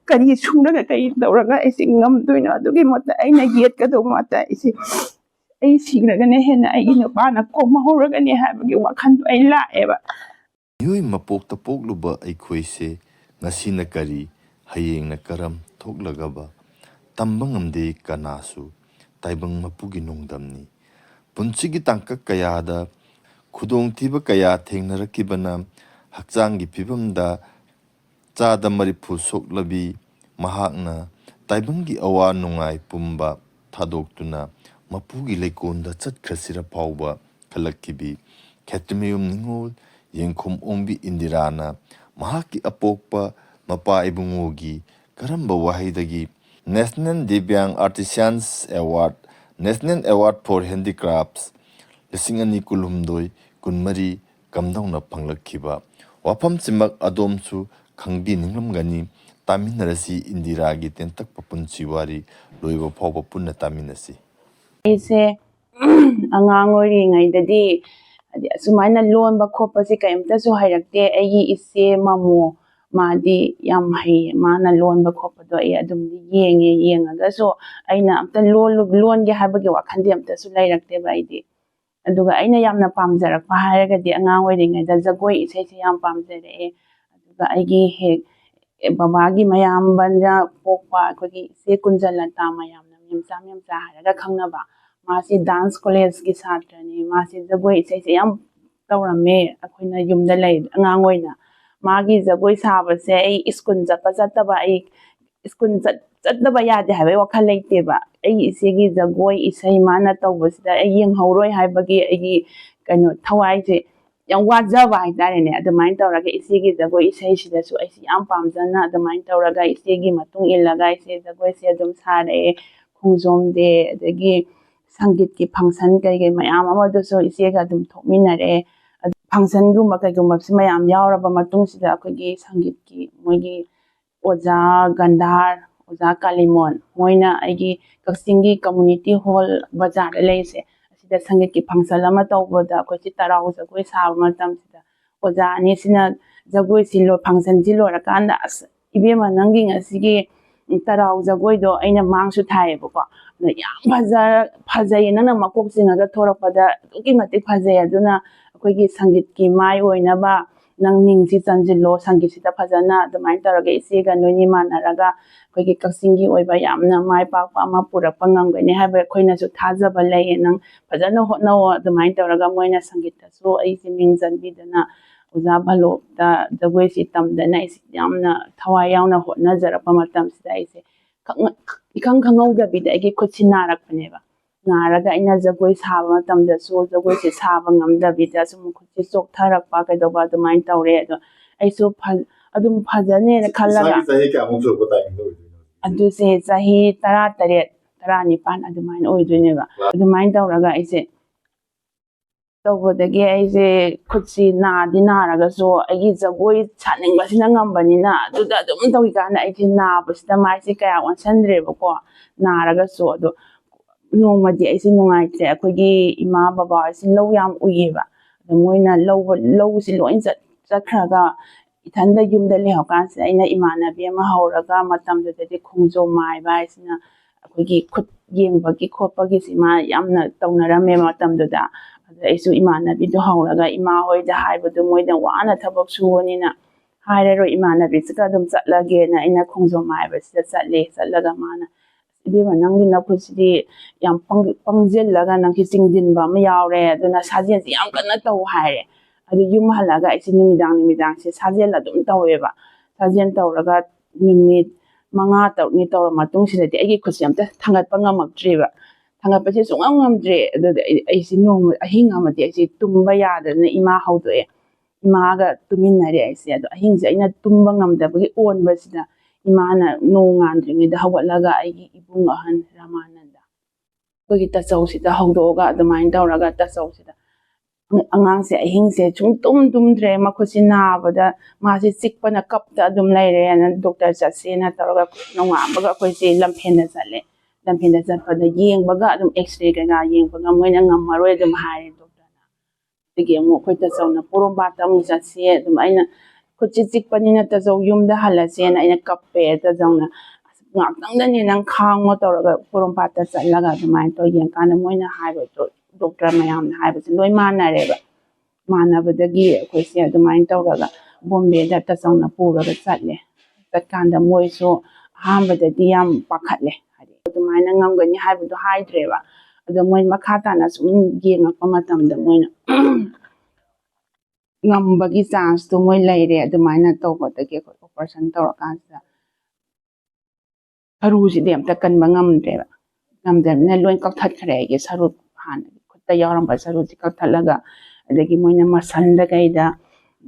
ꯀꯔꯤ ꯁꯨꯔꯒ ꯀꯔꯤ ꯇꯧꯔꯒ ꯑꯩꯁꯦ ꯉꯝꯗꯣꯏꯅꯣ ꯑꯗꯨꯒꯤ ꯃꯍꯨꯠꯇ ꯑꯩꯅ ꯌꯦꯠꯀꯗꯧꯕ ꯃꯍꯨꯠꯇ ꯑꯩ ꯁꯤꯈ꯭ꯔꯒꯅ ꯍꯦꯟꯅ ꯑꯩꯒꯤ ꯅꯨꯄꯥꯅ ꯀꯣꯝꯍꯧꯔꯒꯅꯤ ꯍꯥꯏꯕꯒꯤ ꯋꯥꯈꯜꯗꯣ ꯑꯩ ꯂꯥꯛꯑꯦꯕ ꯃꯤꯑꯣꯏ ꯃꯄꯣꯛꯇ ꯄꯣꯛꯂꯨꯕ ꯑꯩꯈꯣꯏꯁꯦ ꯉꯁꯤꯅ ꯀꯔꯤ ꯍꯌꯦꯡꯅ ꯀꯔꯝ ꯊꯣꯛꯂꯒꯕ ꯇꯝꯕ ꯉꯝꯗꯦ ꯀꯅꯥꯁꯨ ꯇꯥꯏꯕꯪ ꯃꯄꯨꯒꯤ ꯅꯣꯡꯗꯝꯅꯤ ꯄꯨꯟꯁꯤꯒꯤ ꯇꯥꯡꯀꯛ ꯀꯌꯥꯗ ꯈꯨꯗꯣꯡꯊꯤꯕ ꯀꯌꯥ ꯊꯦꯡꯅꯔꯛꯈꯤꯕꯅ ꯍꯛꯆꯥꯡꯒꯤ ꯐꯤꯕꯝꯗ ꯆꯥꯗ 30 ꯁꯣꯛꯂꯕꯤ ꯃꯍꯥꯛꯅ ꯇꯥꯏꯕꯪꯒꯤ ꯑꯋꯥ ꯅꯨꯡꯉꯥꯏ ꯄꯨꯝꯕ ꯊꯥꯗꯣꯛꯇꯨꯅ ꯃꯄꯨꯒꯤ ꯂꯩꯀꯣꯜꯗ ꯆꯠꯈ꯭ꯔꯁꯤꯔ ꯐꯥꯎꯕ ꯈꯜꯂꯛꯈꯤꯕꯤ ꯈꯦꯇ꯭ꯔꯤꯃꯌꯨꯝ ꯅꯤꯡꯉꯣꯜ ꯌꯦꯡꯈꯣꯝ ꯑꯣꯡꯕꯤ ꯏꯟꯗꯤꯔꯥꯅ ꯃꯍꯥꯛꯀꯤ ꯑꯄꯣꯛꯄ ꯃꯄꯥ ꯏꯕꯨꯡꯉꯣꯒꯤ ꯀꯔꯝꯕ ꯋꯥꯍꯩꯗꯒꯤ ꯅꯦꯁꯅꯦꯜ ꯗꯤꯕ꯭ꯌꯥꯡ artisans award national award for handicrafts 2019-20 ꯀꯝꯗꯧꯅ ꯐꯪꯂꯛꯈꯤꯕ ꯋꯥꯐꯝꯁꯤꯃꯛ ꯑꯗꯣꯝꯁꯨ ꯈꯪꯕꯤꯅꯤꯡꯂꯝꯒꯅꯤ ꯇꯥꯃꯤꯟꯅꯔꯁꯤ ꯏꯟꯗꯤꯔꯥꯒꯤ ꯇꯦꯟꯇꯛꯄ ꯄꯨꯟꯁꯤ ꯋꯥꯔꯤ ꯂꯣꯏꯕ ꯐꯥꯎꯕ ꯄꯨꯟꯅ ꯇꯥꯃꯤꯟꯅꯁꯤ ꯑꯩꯁꯦ ꯑꯉꯥꯡ ꯑꯣꯏꯔꯤꯉꯩꯗꯗꯤ ꯍꯥꯏꯗꯤ ꯑꯁꯨꯃꯥꯏꯅ ꯂꯣꯟꯕ ꯈꯣꯠꯄꯁꯦ ꯀꯩꯝꯇꯁꯨ ꯍꯩꯔꯛꯇꯦ ꯑꯩꯒꯤ ꯏꯆꯦ ꯃꯃꯣ ꯃꯥꯗꯤ ꯌꯥꯝ ꯍꯩ ꯃꯥꯅ ꯂꯣꯟꯕ ꯈꯣꯠꯄꯗꯣ ꯑꯩ ꯑꯗꯨꯝꯗꯤ ꯌꯦꯡꯉꯒꯁꯨ ꯑꯩꯅ ꯑꯝꯇ ꯂꯣꯟꯒꯦ ꯍꯥꯏꯕꯒꯤ ꯋꯥꯈꯟꯗꯤ ꯑꯝꯇꯁꯨ ꯂꯩꯔꯛꯇꯦꯕ ꯑꯩꯗꯤ ꯑꯗꯨꯒ ꯑꯩꯅ ꯌꯥꯝꯅ ꯄꯥꯝꯖꯔꯛꯄ ꯍꯥꯏꯔꯒꯗꯤ ꯑꯉꯥꯡ ꯑꯣꯏꯔꯤꯉꯩꯗ ꯖꯒꯣꯏ ꯏꯁꯩꯁꯦ ꯌꯥꯝ ꯄꯥꯝꯖꯔꯛꯑꯦ ꯑꯗꯨꯒ ꯑꯩꯒꯤ ꯍꯦꯛ ꯕꯕꯥꯒꯤ ꯃꯌꯥꯝꯕꯅ ꯄꯣꯛꯄ ꯑꯩꯈꯣꯏꯒꯤ ꯏꯆꯦ ꯀꯨꯟꯖꯂꯇꯥ ꯃꯌꯥꯝꯅ ꯃꯦꯝꯆꯥ ꯍꯥꯏꯔꯒ ꯈꯪꯅꯕ ꯃꯥꯁꯤ ꯗꯥꯟꯁ ꯀꯣꯂꯦꯖꯀꯤ ꯁꯥꯇ꯭ꯔꯅꯤ ꯃꯥꯁꯤ ꯖꯒꯣꯏ ꯏꯁꯩꯁꯦ ꯌꯥꯝ ꯇꯧꯔꯝꯃꯦ ꯑꯩꯈꯣꯏꯅ ꯌꯨꯝꯗ ꯂꯩ ꯑꯉꯥꯡ ꯑꯣꯏꯅ ꯃꯥꯒꯤ ꯖꯒꯣꯏ ꯁꯥꯕꯁꯦ ꯑꯩ ꯁ꯭ꯀꯨꯜ ꯆꯠꯇꯕ ꯑꯩ ꯁ꯭ꯀꯨꯜ ꯆꯠꯇꯕ ꯌꯥꯗꯦ ꯍꯥꯏꯕꯒꯤ ꯋꯥꯈꯜ ꯂꯩꯇꯦꯕ ꯑꯩꯒꯤ ꯏꯆꯦꯒꯤ ꯖꯒꯣꯏ ꯏꯁꯩ ꯃꯥꯅ ꯇꯧꯕꯁꯤꯗ ꯑꯩ ꯌꯦꯡꯍꯧꯔꯣꯏ ꯍꯥꯏꯕꯒꯤ ꯑꯩꯒꯤ ꯊꯋꯥꯏꯁꯦ ꯌꯥꯝ ꯋꯥꯖꯕ ꯍꯥꯏꯇꯥꯔꯦꯅꯦ ꯑꯗꯨꯃꯥꯏꯅ ꯇꯧꯔꯒ ꯏꯆꯦꯒꯤ ꯖꯒꯣꯏ ꯏꯁꯩꯁꯤꯗꯁꯨ ꯑꯩꯁꯦ ꯌꯥꯝ ꯄꯥꯝꯖꯅ ꯑꯗꯨꯃꯥꯏꯅ ꯇꯧꯔꯒ ꯏꯆꯦꯒꯤ ꯃꯇꯨꯡ ꯏꯜꯂꯒ ꯏꯆꯦ ꯖꯒꯣꯏꯁꯦ ꯑꯗꯨꯝ ꯁꯥꯔꯛꯑꯦ ꯈꯣꯡꯖꯣꯝ ꯗꯦ ꯑꯗꯒꯤ ꯁꯪꯒꯤꯠꯀꯤ ꯐꯪꯁꯟ ꯀꯩ ꯃꯌꯥꯝ ꯑꯃꯗꯁꯨ ꯏꯆꯦꯒ ꯑꯗꯨꯝ ꯊꯣꯛꯃꯤꯟꯅꯔꯛꯑꯦ ꯐꯪꯁꯟꯒꯨꯝꯕ ꯀꯩꯒꯨꯝꯕꯁꯤ ꯃꯌꯥꯝ ꯌꯥꯎꯔꯕ ꯃꯇꯨꯡꯁꯤꯗ ꯑꯩꯈꯣꯏꯒꯤ ꯁꯪꯒꯤꯠꯀꯤ ꯃꯣꯏꯒꯤ ꯑꯣꯖꯥ ꯒꯟꯙꯥꯔ ꯑꯣꯖꯥ ꯀꯥꯂꯤꯃꯣꯟ ꯃꯣꯏꯅ ꯑꯩꯒꯤ ꯀꯛꯆꯤꯡꯒꯤ ꯀꯝꯃꯨꯅꯤꯇꯤ ꯍꯣꯜ ꯕꯖꯥꯔꯗ ꯂꯩꯔꯤꯁꯦ ꯑꯁꯤꯗ ꯁꯪꯒꯤꯠꯀꯤ ꯐꯪꯁꯟ ꯑꯃ ꯇꯧꯕꯗ ꯑꯩꯈꯣꯏꯁꯤ ꯇꯔꯥꯎ ꯖꯒꯣꯏ ꯁꯥꯕ ꯃꯇꯝꯁꯤꯗ ꯑꯣꯖꯥ ꯑꯅꯤꯁꯤꯅ ꯖꯒꯣꯏꯁꯤ ꯐꯪꯁꯟꯁꯤ ꯂꯣꯏꯔꯀꯥꯟꯗ ꯑꯁ ꯏꯕꯦꯝꯃ ꯅꯪꯒꯤ ꯉꯁꯤꯒꯤ ꯇꯔꯥꯎ ꯖꯒꯣꯏꯗꯣ ꯑꯩꯅ ꯃꯥꯡꯁꯨ ꯊꯥꯏꯌꯦꯕꯀꯣ ꯑꯗ ꯌꯥꯝ ꯐꯖꯩ ꯅꯪꯅ ꯃꯀꯣꯛ ꯆꯤꯡꯉꯒ ꯊꯣꯔꯛꯄꯗ ꯑꯗꯨꯛꯀꯤ ꯃꯇꯤꯛ ꯐꯖꯩ ꯑꯗꯨꯅ ꯑꯩꯈꯣꯏꯒꯤ ꯁꯪꯒꯤꯠꯀꯤ ꯃꯥꯏ ꯑꯣꯏꯅꯕ ꯅꯪ ꯃꯤꯡꯁꯤ ꯆꯟꯁꯤꯜꯂꯣ ꯁꯪꯒꯤꯠꯁꯤꯗ ꯐꯖꯅ ꯑꯗꯨꯃꯥꯏꯅ ꯇꯧꯔꯒ ꯏꯆꯦꯒ ꯅꯣꯏꯅꯤ ꯃꯥꯟꯅꯔꯒ ꯑꯩꯈꯣꯏꯒꯤ ꯀꯛꯆꯤꯡꯒꯤ ꯑꯣꯏꯕ ꯌꯥꯝꯅ ꯃꯥꯏ ꯄꯥꯛꯄ ꯑꯃ ꯄꯨꯔꯛꯄ ꯉꯝꯒꯅꯤ ꯍꯥꯏꯕ ꯑꯩꯈꯣꯏꯅꯁꯨ ꯊꯥꯖꯕ ꯂꯩꯌꯦ ꯅꯪ ꯐꯖꯅ ꯍꯣꯠꯅꯧꯑꯣ ꯑꯗꯨꯃꯥꯏꯅ ꯇꯧꯔꯒ ꯃꯣꯏꯅ ꯁꯪꯒꯤꯠꯇꯁꯨ ꯑꯩꯁꯦ ꯃꯤꯡ ꯆꯟꯕꯤꯗꯅ ꯑꯣꯖꯥ ꯚꯂꯣꯞꯇ ꯖꯒꯣꯏꯁꯤ ꯇꯝꯗꯅ ꯑꯩꯁꯦ ꯌꯥꯝꯅ ꯊꯋꯥꯏ ꯌꯥꯎꯅ ꯍꯣꯠꯅꯖꯔꯛꯄ ꯃꯇꯝꯁꯤꯗ ꯑꯩꯁꯦ ꯏꯈꯪ ꯈꯪꯍꯧꯗꯕꯤꯗ ꯑꯩꯒꯤ ꯈꯨꯠꯁꯤ ꯅꯥꯔꯛꯄꯅꯦꯕ ꯅꯥꯔꯒ ꯑꯩꯅ ꯖꯒꯣꯏ ꯁꯥꯕ ꯃꯇꯝꯗꯁꯨ ꯖꯒꯣꯏꯁꯦ ꯁꯥꯕ ꯉꯝꯗꯕꯤꯗ ꯁꯨꯝ ꯈꯨꯠꯁꯤ ꯆꯣꯛꯊꯔꯛꯄ ꯀꯩꯗꯧꯕ ꯑꯗꯨꯃꯥꯏꯅ ꯇꯧꯔꯦ ꯑꯗꯣ ꯑꯩꯁꯨ ꯑꯗꯨꯝ ꯐꯖꯅꯦꯅ ꯈꯜꯂꯒ ꯆꯍꯤ ꯀꯌꯥꯃꯨꯛ ꯁꯨꯔꯛꯄ ꯇꯥꯏꯃꯤꯡꯗ ꯑꯣꯏꯗꯣꯏꯅꯣ ꯑꯗꯨꯁꯦ ꯆꯍꯤ 13 19 ꯑꯗꯨꯃꯥꯏꯅ ꯑꯣꯏꯗꯣꯏꯅꯦꯕ ꯑꯗꯨꯃꯥꯏꯅ ꯇꯧꯔꯒ ꯑꯩꯁꯦ ꯇꯧꯕꯗꯒꯤ ꯑꯩꯁꯦ ꯈꯨꯠꯁꯤ ꯅꯥꯔꯒꯁꯨ ꯑꯩꯒꯤ ꯖꯒꯣꯏ ꯁꯥꯅꯤꯡꯕꯁꯤꯅ ꯉꯝꯕꯅꯤꯅ ꯑꯗꯨꯗ ꯑꯗꯨꯝ ꯇꯧꯏꯀꯥꯟꯗ ꯑꯩꯁꯦ ꯅꯥꯕꯁꯤꯗ ꯃꯥꯏꯁꯦ ꯀꯌꯥ ꯑꯣꯟꯁꯟꯗ꯭ꯔꯦꯕꯀꯣ ꯅꯥꯔꯒꯁꯨ ꯑꯗꯣ ꯅꯣꯡꯃꯗꯤ ꯑꯩꯁꯦ ꯅꯨꯡꯉꯥꯏꯇ꯭ꯔꯦ ꯑꯩꯈꯣꯏꯒꯤ ꯏꯃꯥ ꯕꯕꯥ ꯍꯣꯏꯁꯦ ꯂꯧ ꯌꯥꯝ ꯎꯏꯌꯦꯕ ꯑꯗꯣ ꯃꯣꯏꯅ ꯂꯧꯁꯤ ꯂꯣꯏ ꯆꯠꯈ꯭ꯔꯒ ꯏꯊꯟꯗ ꯌꯨꯝꯗ ꯂꯩꯍꯧꯀꯥꯟꯁꯤꯗ ꯑꯩꯅ ꯏꯃꯥꯟꯅꯕꯤ ꯑꯃ ꯍꯧꯔꯒ ꯃꯇꯝꯗꯨꯗꯗꯤ ꯈꯣꯡꯖꯣꯝ ꯃꯥꯏꯕ ꯍꯥꯏꯁꯤꯅ ꯑꯩꯈꯣꯏꯒꯤ ꯈꯨꯠ ꯌꯦꯡꯕꯒꯤ ꯈꯣꯠꯄꯒꯤꯁꯤ ꯃꯥ ꯌꯥꯝꯅ ꯇꯧꯅꯔꯝꯃꯦ ꯃꯇꯝꯗꯨꯗ ꯑꯗ ꯑꯩꯁꯨ ꯏꯃꯥꯟꯅꯕꯤꯗꯣ ꯍꯧꯔꯒ ꯏꯃꯥ ꯍꯣꯏꯗ ꯍꯥꯏꯕꯗꯣ ꯃꯣꯏꯅ ꯋꯥꯅ ꯊꯕꯛ ꯁꯨꯕꯅꯤꯅ ꯍꯥꯏꯔꯔꯣꯏ ꯏꯃꯥꯟꯅꯕꯤꯁꯤꯒ ꯑꯗꯨꯝ ꯆꯠꯂꯒꯦꯅ ꯑꯩꯅ ꯈꯣꯡꯖꯣꯝ ꯃꯥꯏꯕꯁꯤꯗ ꯆꯠꯂꯒ ꯃꯥꯅ ꯏꯕꯦꯝꯃ ꯅꯪꯒꯤ ꯅꯈꯨꯠꯁꯤꯗꯤ ꯌꯥꯝ ꯄꯪꯁꯤꯜꯂꯒ ꯅꯪꯒꯤ ꯆꯤꯡꯁꯤꯟꯕ ꯑꯃ ꯌꯥꯎꯔꯦ ꯑꯗꯨꯅ ꯁꯥꯖꯦꯜꯁꯤ ꯌꯥꯝ ꯀꯟꯅ ꯇꯧ ꯍꯥꯏꯔꯦ ꯑꯗꯨ ꯌꯨꯝ ꯍꯜꯂꯒ ꯑꯩꯁꯦ ꯅꯨꯃꯤꯗꯥꯡꯁꯦ ꯁꯥꯖꯦꯜ ꯑꯗꯨꯝ ꯇꯧꯋꯦꯕ ꯁꯥꯖꯦꯜ ꯇꯧꯔꯒ ꯅꯨꯃꯤꯠ 5-6ꯅꯤ ꯇꯧꯔ ꯃꯇꯨꯡꯁꯤꯗꯗꯤ ꯑꯩꯒꯤ ꯈꯨꯠꯁꯦ ꯑꯝꯇ ꯊꯥꯡꯒꯠꯄ ꯉꯝꯃꯛꯇ꯭ꯔꯦꯕ ꯊꯥꯡꯒꯠꯄꯁꯦ ꯁꯨꯡꯉꯝ ꯉꯝꯗ꯭ꯔꯦ ꯑꯗꯨꯗ ꯑꯩꯁꯦ ꯅꯣꯡꯃ ꯑꯍꯤꯡ ꯑꯃꯗꯤ ꯑꯩꯁꯦ ꯇꯨꯝꯕ ꯌꯥꯗꯗꯅ ꯏꯃꯥ ꯍꯧꯗꯣꯛꯑꯦ ꯏꯃꯥꯒ ꯇꯨꯃꯤꯟꯅꯔꯦ ꯑꯩꯁꯦ ꯑꯗꯣ ꯑꯍꯤꯡꯁꯦ ꯑꯩꯅ ꯇꯨꯝꯕ ꯉꯝꯗꯕꯒꯤ ꯑꯣꯟꯕꯁꯤꯗ ꯏꯃꯥꯅ ꯅꯣꯡ ꯉꯥꯟꯗ꯭ꯔꯤꯉꯩꯗ ꯍꯧꯒꯠꯂꯒ ꯑꯩꯒꯤ ꯏꯕꯨꯡ ꯑꯍꯟ ꯔꯥꯃꯥꯅꯟꯗ ꯑꯩꯈꯣꯏꯒꯤ ꯇꯥꯆꯧꯁꯤꯗ ꯍꯧꯗꯣꯛꯑꯒ ꯑꯗꯨꯃꯥꯏꯅ ꯇꯧꯔꯒ ꯇꯥꯆꯧꯁꯤꯗ ꯑꯉꯥꯡꯁꯦ ꯑꯍꯤꯡꯁꯦ ꯇꯨꯝꯗ꯭ꯔꯦ ꯃꯈꯨꯠꯁꯤ ꯅꯥꯕꯗ ꯃꯥꯁꯤ ꯆꯤꯛꯄꯅ ꯀꯞꯇ ꯑꯗꯨꯝ ꯂꯩꯔꯦꯅ ꯗꯣꯛꯇꯔ ꯆꯠꯁꯦꯅ ꯇꯧꯔꯒ ꯅꯣꯡꯉꯥꯟꯕꯒ ꯑꯩꯈꯣꯏꯁꯦ ꯂꯝꯐꯦꯟꯗ ꯆꯠꯂꯦ ꯂꯝꯐꯦꯟꯗ ꯆꯠꯄꯗ ꯌꯦꯡꯕꯒ ꯑꯗꯨꯝ ꯑꯦꯛꯁꯔꯦ ꯀꯩꯀꯥ ꯌꯦꯡꯕꯒ ꯃꯣꯏꯅ ꯉꯝꯃꯔꯣꯏ ꯑꯗꯨꯝ ꯍꯥꯏꯔꯦ ꯗꯣꯛꯇꯔꯅ ꯑꯗꯒꯤ ꯑꯃꯨꯛ ꯑꯩꯈꯣꯏ ꯇꯥꯆꯧꯅ ꯄꯣꯔꯣꯝꯄꯥꯠꯇ ꯑꯃꯨꯛ ꯆꯠꯁꯦ ꯑꯗꯨꯝ ꯑꯩꯅ ꯈꯨꯠꯁꯤ ꯆꯤꯛꯄꯅꯤꯅ ꯇꯥꯆꯧ ꯌꯨꯝꯗ ꯍꯜꯂꯁꯦꯅ ꯑꯩꯅ ꯀꯞꯄꯦ ꯇꯥꯆꯧꯅ ꯉꯥꯛꯇꯪꯗꯅꯤ ꯅꯪ ꯈꯥꯡꯉꯣ ꯇꯧꯔꯒ ꯄꯣꯔꯣꯝꯄꯥꯠꯇ ꯆꯠꯂꯒ ꯑꯗꯨꯃꯥꯏꯅ ꯇꯧꯔ ꯌꯦꯡꯀꯥꯟꯗ ꯃꯣꯏꯅ ꯍꯥꯏꯕꯗꯣ ꯗꯣꯛꯇꯔ ꯃꯌꯥꯝꯅ ꯍꯥꯏꯕꯁꯦ ꯂꯣꯏ ꯃꯥꯟꯅꯔꯦꯕ ꯃꯥꯟꯅꯕꯗꯒꯤ ꯑꯩꯈꯣꯏꯁꯦ ꯑꯗꯨꯃꯥꯏꯅ ꯇꯧꯔꯒ ꯕꯣꯝꯕꯦꯗ ꯇꯥꯆꯧꯅ ꯄꯨꯔꯒ ꯆꯠꯂꯦ ꯆꯠꯀꯥꯟꯗ ꯃꯣꯏꯁꯨ ꯑꯍꯥꯟꯕꯗꯗꯤ ꯌꯥꯝ ꯄꯥꯈꯠꯂꯦ ꯍꯥꯏꯗꯤ ꯑꯗꯨꯃꯥꯏꯅ ꯉꯝꯒꯅꯤ ꯍꯥꯏꯕꯗꯣ ꯍꯥꯏꯗ꯭ꯔꯦꯕ ꯑꯗꯣ ꯃꯣꯏ ꯃꯈꯥ ꯇꯥꯅ ꯁꯨꯝ ꯌꯦꯡꯉꯛꯄ ꯃꯇꯝꯗ ꯃꯣꯏꯅ ꯉꯝꯕꯒꯤ ꯆꯥꯟꯁꯇꯣ ꯃꯣꯏ ꯂꯩꯔꯦ ꯑꯗꯨꯃꯥꯏꯅ ꯇꯧꯕꯗꯒꯤ ꯑꯩꯈꯣꯏ ꯑꯣꯄꯔꯦꯁꯟ ꯇꯧꯔꯀꯥꯟꯁꯤꯗ ꯁꯔꯨꯁꯤꯗꯤ ꯑꯝꯇ ꯀꯟꯕ ꯉꯝꯗ꯭ꯔꯕꯅꯤꯅ ꯂꯣꯏ ꯀꯛꯊꯠꯈ꯭ꯔꯦ ꯑꯩꯒꯤ ꯁꯔꯨ ꯍꯥꯟꯅ ꯈꯨꯠꯇ ꯌꯥꯎꯔꯝꯕ ꯁꯔꯨꯁꯤ ꯀꯛꯊꯠꯂꯒ ꯑꯗꯒꯤ ꯃꯣꯏꯅ ꯃꯁꯜꯗ ꯀꯩꯗ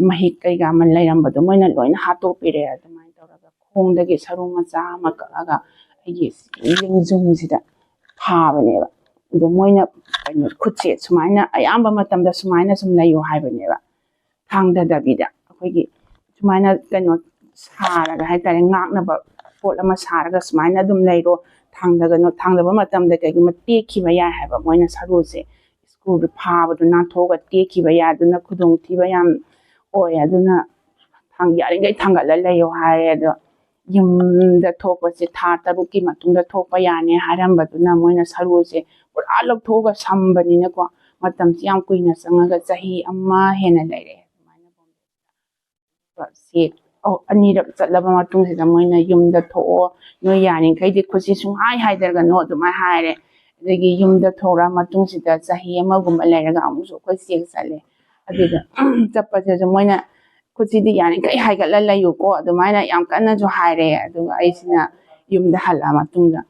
ꯃꯍꯤꯛ ꯀꯩꯀꯥ ꯑꯃ ꯂꯩꯔꯝꯕꯗꯣ ꯃꯣꯏꯅ ꯂꯣꯏꯅ ꯍꯥꯠꯇꯣꯛꯄꯤꯔꯦ ꯑꯗꯨꯃꯥꯏꯅ ꯇꯧꯔꯒ ꯈꯣꯡꯗꯒꯤ ꯁꯔꯨ ꯃꯆꯥ ꯑꯃ ꯀꯛꯑꯒ ꯑꯩꯒꯤ ꯂꯦꯡꯖꯨꯝꯁꯤꯗ ꯐꯥꯕꯅꯦꯕ ꯑꯗꯣ ꯃꯣꯏꯅ ꯈꯨꯠꯁꯦ ꯁꯨꯃꯥꯏꯅ ꯑꯌꯥꯝꯕ ꯃꯇꯝꯗ ꯁꯨꯃꯥꯏꯅ ꯁꯨꯝ ꯂꯩꯌꯣ ꯍꯥꯏꯕꯅꯦꯕ ꯊꯥꯡꯗꯗꯕꯤꯗ ꯑꯩꯈꯣꯏꯒꯤ ꯁꯨꯃꯥꯏꯅ ꯁꯥꯔꯒ ꯍꯥꯏꯇꯥꯔꯦ ꯉꯥꯛꯅꯕ ꯄꯣꯠ ꯑꯃ ꯁꯥꯔꯒ ꯁꯨꯃꯥꯏꯅ ꯑꯗꯨꯝ ꯂꯩꯔꯣ ꯊꯥꯡꯗꯒꯅꯣ ꯊꯥꯡꯗꯕ ꯃꯇꯝꯗ ꯀꯩꯒꯨꯝꯕ ꯇꯦꯛꯈꯤꯕ ꯌꯥꯏ ꯍꯥꯏꯕ ꯃꯣꯏꯅ ꯁꯔꯨꯁꯦ ꯁ꯭ꯀ꯭ꯔꯨꯗꯨ ꯐꯥꯕꯗꯨ ꯅꯥꯟꯊꯣꯛꯑꯒ ꯇꯦꯛꯈꯤꯕ ꯌꯥꯏ ꯑꯗꯨꯅ ꯈꯨꯗꯣꯡꯊꯤꯕ ꯌꯥꯝ ꯑꯣꯏ ꯑꯗꯨꯅ ꯌꯥꯔꯤꯈꯩ ꯊꯥꯡꯒꯠꯂ ꯂꯩꯌꯣ ꯍꯥꯏꯔꯦ ꯑꯗꯣ ꯌꯨꯝꯗ ꯊꯣꯛꯄꯁꯦ ꯊꯥ 6ꯀꯤ ꯃꯇꯨꯡꯗ ꯊꯣꯛꯄ ꯌꯥꯅꯤ ꯍꯥꯏꯔꯝꯕꯗꯨꯅ ꯃꯣꯏꯅ ꯁꯔꯨꯁꯦ ꯄꯨꯔꯥ ꯂꯧꯊꯣꯛꯑꯒ ꯁꯝꯕꯅꯤꯅꯀꯣ ꯃꯇꯝꯁꯤ ꯌꯥꯝ ꯀꯨꯏꯅ ꯆꯪꯉꯒ ꯆꯍꯤ 1 ꯍꯦꯟꯅ ꯂꯩꯔꯦ ꯑꯗꯨꯃꯥꯏꯅ ꯑꯅꯤꯔꯛ ꯆꯠꯂꯕ ꯃꯇꯨꯡꯁꯤꯗ ꯃꯣꯏꯅ ꯌꯨꯝꯗ ꯊꯣꯛꯑꯣ ꯅꯣꯏ ꯌꯥꯔꯤꯈꯩꯗꯤ ꯈꯨꯠꯁꯤ ꯁꯨꯡꯍꯥꯏ ꯍꯥꯏꯗ꯭ꯔꯒꯅꯣ ꯑꯗꯨꯃꯥꯏꯅ ꯍꯥꯏꯔꯦ ꯑꯗꯒꯤ ꯌꯨꯝꯗ ꯊꯣꯛꯂꯛꯑ ꯃꯇꯨꯡꯁꯤꯗ ꯆꯍꯤ 1ꯒꯨꯝꯕ ꯂꯩꯔꯒ ꯑꯃꯨꯛꯁꯨ ꯑꯩꯈꯣꯏ ꯆꯦꯛ ꯆꯠꯂꯦ ꯑꯗꯨꯗ ꯆꯠꯄꯁꯤꯁꯨ ꯃꯣꯏꯅ ꯈꯨꯠꯁꯤꯗꯤ ꯌꯥꯔꯤꯈꯩ ꯍꯥꯏꯒꯠꯂ ꯂꯩꯌꯨꯀꯣ ꯑꯗꯨꯃꯥꯏꯅ ꯌꯥꯝ ꯀꯟꯅꯁꯨ ꯍꯥꯏꯔꯦ ꯑꯗꯨꯒ ꯑꯩꯁꯤꯅ ꯌꯨꯝꯗ ꯍꯜꯂꯛꯑ ꯃꯇꯨꯡꯗ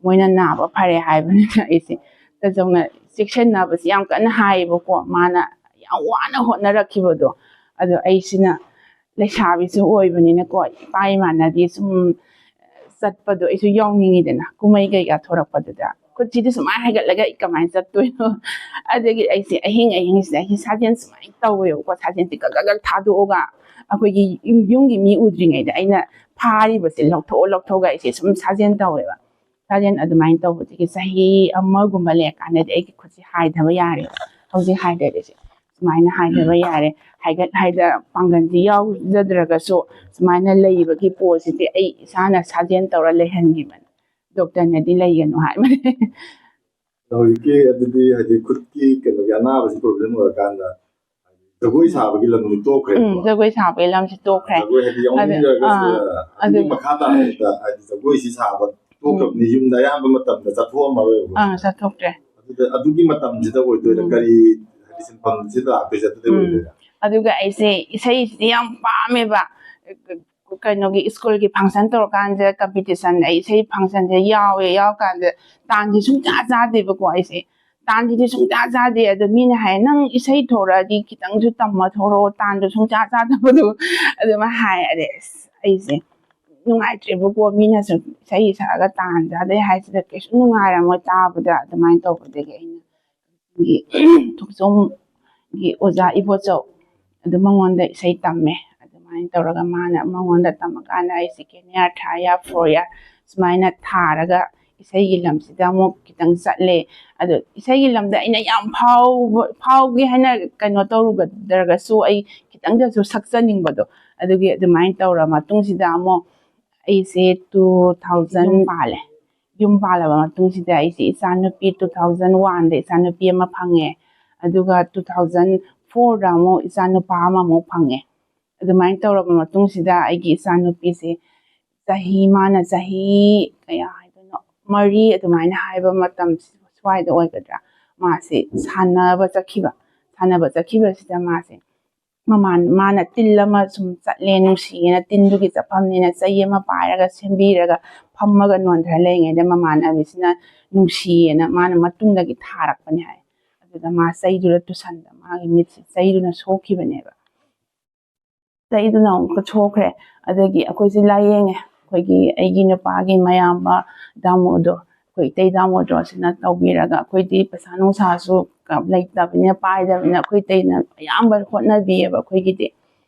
ꯃꯣꯏꯅ ꯅꯥꯕ ꯐꯔꯦ ꯍꯥꯏꯕꯅꯤꯅ ꯑꯩꯁꯦ ꯇꯥꯆꯧꯅ ꯆꯦꯛꯁꯤꯟꯅꯕꯁꯤ ꯌꯥꯝ ꯀꯟꯅ ꯍꯥꯏꯌꯦꯕꯀꯣ ꯃꯥꯅ ꯌꯥꯝ ꯋꯥꯅ ꯍꯣꯠꯅꯔꯛꯈꯤꯕꯗꯣ ꯑꯗꯣ ꯑꯩꯁꯤꯅ ꯂꯩꯁꯥꯕꯤꯁꯨ ꯑꯣꯏꯕꯅꯤꯅꯀꯣ ꯏꯄꯥ ꯏꯃꯥꯟꯅꯕꯤ ꯁꯨꯝ ꯆꯠꯄꯗꯣ ꯑꯩꯁꯨ ꯌꯥꯎꯅꯤꯡꯉꯤꯗꯅ ꯀꯨꯝꯍꯩ ꯀꯩꯀꯥ ꯊꯣꯔꯛꯄꯗꯨꯗ ꯈꯨꯠꯁꯤꯗꯤ ꯁꯨꯃꯥꯏꯅ ꯍꯥꯏꯒꯠꯂꯒ ꯑꯩ ꯀꯃꯥꯏꯅ ꯆꯠꯇꯣꯏꯅꯣ ꯑꯗꯒꯤ ꯑꯩꯁꯦ ꯑꯍꯤꯡꯁꯤꯗ ꯑꯩꯁꯦ ꯁꯥꯖꯦꯜ ꯁꯨꯃꯥꯏꯅ ꯇꯧꯋꯦꯕꯀꯣ ꯁꯥꯖꯦꯜꯁꯦ ꯀꯛ ꯊꯥꯗꯣꯛꯑꯒ ꯑꯩꯈꯣꯏꯒꯤ ꯌꯨꯝꯒꯤ ꯃꯤ ꯎꯗ꯭ꯔꯤꯉꯩꯗ ꯑꯩꯅ ꯐꯥꯔꯤꯕꯁꯦ ꯂꯧꯊꯣꯛꯑꯒ ꯑꯩꯁꯦ ꯁꯨꯝ ꯁꯥꯖꯦꯜ ꯇꯧꯋꯦꯕ ꯁꯥꯖꯦꯜ ꯑꯗꯨꯃꯥꯏꯅ ꯇꯧꯕꯗꯒꯤ ꯆꯍꯤ 1ꯒꯨꯝꯕ ꯂꯩꯔꯀꯥꯟꯗꯗꯤ ꯑꯩꯒꯤ ꯈꯨꯠꯁꯦ ꯍꯥꯏꯊꯕ ꯌꯥꯔꯦꯕ ꯍꯧꯖꯤꯛ ꯍꯥꯏꯊꯔꯤꯁꯦ ꯁꯨꯃꯥꯏꯅ ꯍꯥꯏꯊꯕ ꯌꯥꯔꯦ ꯍꯥꯏꯗ ꯄꯥꯡꯒꯜꯁꯤ ꯌꯥꯎꯖꯗ꯭ꯔꯒꯁꯨ ꯁꯨꯃꯥꯏꯅ ꯂꯩꯕꯒꯤ ꯄꯣꯠꯁꯤꯗꯤ ꯑꯩ ꯏꯁꯥꯅ ꯁꯥꯖꯦꯜ ꯇꯧꯔ ꯂꯩꯍꯟꯈꯤꯕꯅꯦ ꯗꯣꯛꯇꯔꯅꯗꯤ ꯂꯩꯒꯅꯨ ꯍꯥꯏꯕꯅꯦ ꯍꯧꯖꯤꯛꯀꯤ ꯑꯗꯨꯗꯤ ꯍꯥꯏꯗꯤ ꯈꯨꯠꯀꯤ ꯀꯩꯅꯣꯒꯤ ꯑꯅꯥꯕꯁꯤ ꯄ꯭ꯔꯣꯕ꯭ꯂꯦꯝ ꯑꯣꯏꯔꯀꯥꯟꯗ ꯖꯒꯣꯏ ꯁꯥꯕꯒꯤ ꯂꯝꯗꯤ ꯇꯣꯛꯈ꯭ꯔꯦ ꯖꯒꯣꯏ ꯁꯥꯕꯒꯤ ꯂꯝꯁꯤ ꯇꯣꯛꯈ꯭ꯔꯦ ꯖꯒꯣꯏ ꯍꯥꯏꯗꯤ ꯌꯥꯎꯅꯤꯡꯖꯔꯒꯁꯨ ꯑꯗꯨꯒꯤ ꯃꯈꯥ ꯇꯥꯕꯗ ꯍꯥꯏꯗꯤ ꯖꯒꯣꯏꯁꯤ ꯁꯥꯕ ꯇꯣꯛꯈ꯭ꯔꯕꯅꯤ ꯌꯨꯝꯗ ꯑꯌꯥꯝꯕ ꯃꯇꯝꯗ ꯆꯠꯊꯣꯛꯑꯝꯃꯔꯣꯏꯕ ꯆꯠꯊꯣꯛꯇ꯭ꯔꯦ ꯑꯗꯨꯒꯤ ꯃꯇꯝꯁꯤꯗ ꯑꯣꯏꯗꯣꯏꯔꯥ ꯀꯔꯤ ꯍꯥꯏꯗꯤ ꯁꯤꯟꯐꯝꯁꯤꯗ ꯂꯥꯛꯇꯣꯏꯁꯦ ꯑꯗꯨꯗꯩ ꯑꯣꯏꯗꯣꯏꯔꯥ ꯑꯗꯨꯒ ꯑꯩꯁꯦ ꯏꯁꯩꯁꯤꯗꯤ ꯌꯥꯝ ꯄꯥꯝꯃꯦꯕ ꯀꯩꯅꯣꯒꯤ ꯁ꯭ꯀꯨꯜꯒꯤ ꯐꯪꯁꯟ ꯇꯧꯔꯀꯥꯟꯗ ꯀꯝꯄꯤꯇꯤꯁꯟ ꯑꯩ ꯏꯁꯩ ꯐꯪꯁꯟꯁꯦ ꯌꯥꯎꯔꯀꯥꯟꯗ ꯇꯥꯟꯁꯤ ꯁꯨꯡꯆꯥ ꯆꯥꯗꯦꯕꯀꯣ ꯑꯩꯁꯦ ꯇꯥꯟꯁꯤꯗꯤ ꯁꯨꯡꯆꯥ ꯆꯥꯗꯦ ꯑꯗꯣ ꯃꯤꯅ ꯍꯥꯏ ꯅꯪ ꯏꯁꯩ ꯊꯣꯔꯛꯑꯗꯤ ꯈꯤꯇꯪꯁꯨ ꯇꯝꯃ ꯊꯣꯔꯛꯑꯣ ꯇꯥꯟꯗꯣ ꯁꯨꯡꯆꯥ ꯆꯥꯗꯕꯗꯣ ꯑꯗꯨꯃꯥꯏꯅ ꯍꯥꯏ ꯑꯗꯩ ꯑꯩꯁꯦ ꯅꯨꯡꯉꯥꯏꯇ꯭ꯔꯦꯕꯀꯣ ꯃꯤꯅꯁꯨ ꯏꯁꯩ ꯁꯛꯑꯒ ꯇꯥꯟ ꯆꯥꯗꯦ ꯍꯥꯏꯁꯤꯗ ꯀꯩꯁꯨ ꯅꯨꯡꯉꯥꯏꯔꯝꯃꯣꯏ ꯇꯥꯕꯗ ꯑꯗꯨꯃꯥꯏꯅ ꯇꯧꯕꯗꯒꯤ ꯑꯩꯅ ꯊꯣꯛꯆꯣꯝꯒꯤ ꯑꯣꯖꯥ ꯏꯕꯣꯆꯧ ꯑꯗꯨ ꯃꯉꯣꯟꯗ ꯏꯁꯩ ꯇꯝꯃꯦ ꯑꯗꯨꯃꯥꯏꯅ ꯇꯧꯔꯒ ꯃꯥꯅ ꯃꯉꯣꯟꯗ ꯇꯝꯃꯀꯥꯟꯗ ꯑꯩ 2nd year 3rd year 4th year ꯁꯨꯃꯥꯏꯅ ꯊꯥꯔꯒ ꯏꯁꯩꯒꯤ ꯂꯝꯁꯤꯗ ꯑꯃꯨꯛ ꯈꯤꯇꯪ ꯆꯠꯂꯦ ꯑꯗꯣ ꯏꯁꯩꯒꯤ ꯂꯝꯗ ꯑꯩꯅ ꯌꯥꯝ ꯐꯥꯎꯒꯦ ꯍꯥꯏꯅ ꯀꯩꯅꯣ ꯇꯧꯔꯨꯗ꯭ꯔꯒꯁꯨ ꯑꯩ ꯈꯤꯇꯪꯗꯁꯨ ꯁꯛꯆꯅꯤꯡꯕꯗꯣ ꯑꯗꯨꯒꯤ ꯑꯗꯨꯃꯥꯏꯅ ꯇꯧꯔ ꯃꯇꯨꯡꯁꯤꯗ ꯑꯃꯨꯛ ꯑꯩꯁꯦ 2000 ꯄꯥꯜꯂꯦ ꯌꯨꯝ ꯄꯥꯜꯂꯕ ꯃꯇꯨꯡꯁꯤꯗ ꯑꯩꯁꯦ ꯏꯆꯥꯅꯨꯄꯤ 2001ꯗ ꯏꯆꯥꯅꯨꯄꯤ ꯑꯃ ꯐꯪꯉꯦ ꯑꯗꯨꯒ 2004ꯗ ꯑꯃꯨꯛ ꯏꯆꯥꯅꯨꯄꯥ ꯑꯃꯃꯨꯛ ꯐꯪꯉꯦ ꯑꯗꯨꯃꯥꯏꯅ ꯇꯧꯔꯕ ꯃꯇꯨꯡꯁꯤꯗ ꯑꯩꯒꯤ ꯏꯆꯥꯅꯨꯄꯤꯁꯦ ꯃꯥꯅ ꯆꯍꯤ ꯀꯌꯥ ꯍꯥꯏꯗꯣꯏꯅꯣ 3 ꯑꯗꯨꯃꯥꯏꯅ ꯍꯥꯏꯕ ꯃꯇꯝ ꯁ꯭ꯋꯥꯏꯗ ꯑꯣꯏꯒꯗ꯭ꯔꯥ ꯃꯥꯁꯦ ꯁꯥꯟꯅꯕ ꯆꯠꯈꯤꯕꯁꯤꯗ ꯃꯥꯁꯦ ꯃꯥꯅ ꯇꯤꯜ ꯑꯃ ꯁꯨꯝ ꯆꯠꯂꯦ ꯅꯨꯡꯁꯤꯌꯦꯅ ꯇꯤꯟꯗꯨꯒꯤ ꯆꯠꯐꯝꯅꯤꯅ ꯆꯩ ꯑꯃ ꯄꯥꯏꯔꯒ ꯁꯦꯝꯕꯤꯔꯒ ꯐꯝꯃꯒ ꯅꯣꯟꯊꯔ ꯂꯩꯉꯩꯗ ꯃꯃꯥꯟꯅꯕꯤꯁꯤꯅ ꯅꯨꯡꯁꯤꯌꯦꯅ ꯃꯥꯅ ꯃꯇꯨꯡꯗꯒꯤ ꯊꯥꯔꯛꯄꯅꯦ ꯍꯥꯏ ꯑꯗꯨꯗ ꯃꯥ ꯆꯩꯗꯨꯗ ꯇꯨꯁꯟꯗ ꯃꯥꯒꯤ ꯃꯤꯠꯁꯦ ꯆꯩꯗꯨꯅ ꯁꯣꯛꯈꯤꯕꯅꯦꯕ ꯆꯩꯗꯨꯅ ꯑꯃꯨꯛꯀ ꯁꯣꯛꯈ꯭ꯔꯦ ꯑꯗꯒꯤ ꯑꯩꯈꯣꯏꯁꯦ ꯂꯥꯏꯌꯦꯡꯉꯦ ꯑꯩꯒꯤ ꯅꯨꯄꯥꯒꯤ ꯃꯌꯥꯝꯕ ꯗꯥꯃꯣꯗꯣ ꯑꯩꯈꯣꯏ ꯏꯇꯩ ꯗꯥꯃꯣꯗꯣꯁꯤꯅ ꯇꯧꯕꯤꯔꯒ ꯑꯩꯈꯣꯏꯗꯤ ꯄꯩꯁꯥ ꯅꯨꯡꯁꯥꯁꯨ ꯂꯩꯇꯕꯅꯤꯅ ꯄꯥꯏꯗꯕꯅꯤ나 ꯑꯩꯈꯣꯏ ꯏꯇꯩꯅ ꯑꯌꯥꯝꯕ ꯍꯣꯠꯅꯕꯤꯌꯦꯕ ꯑꯩꯈꯣꯏꯒꯤꯗꯤ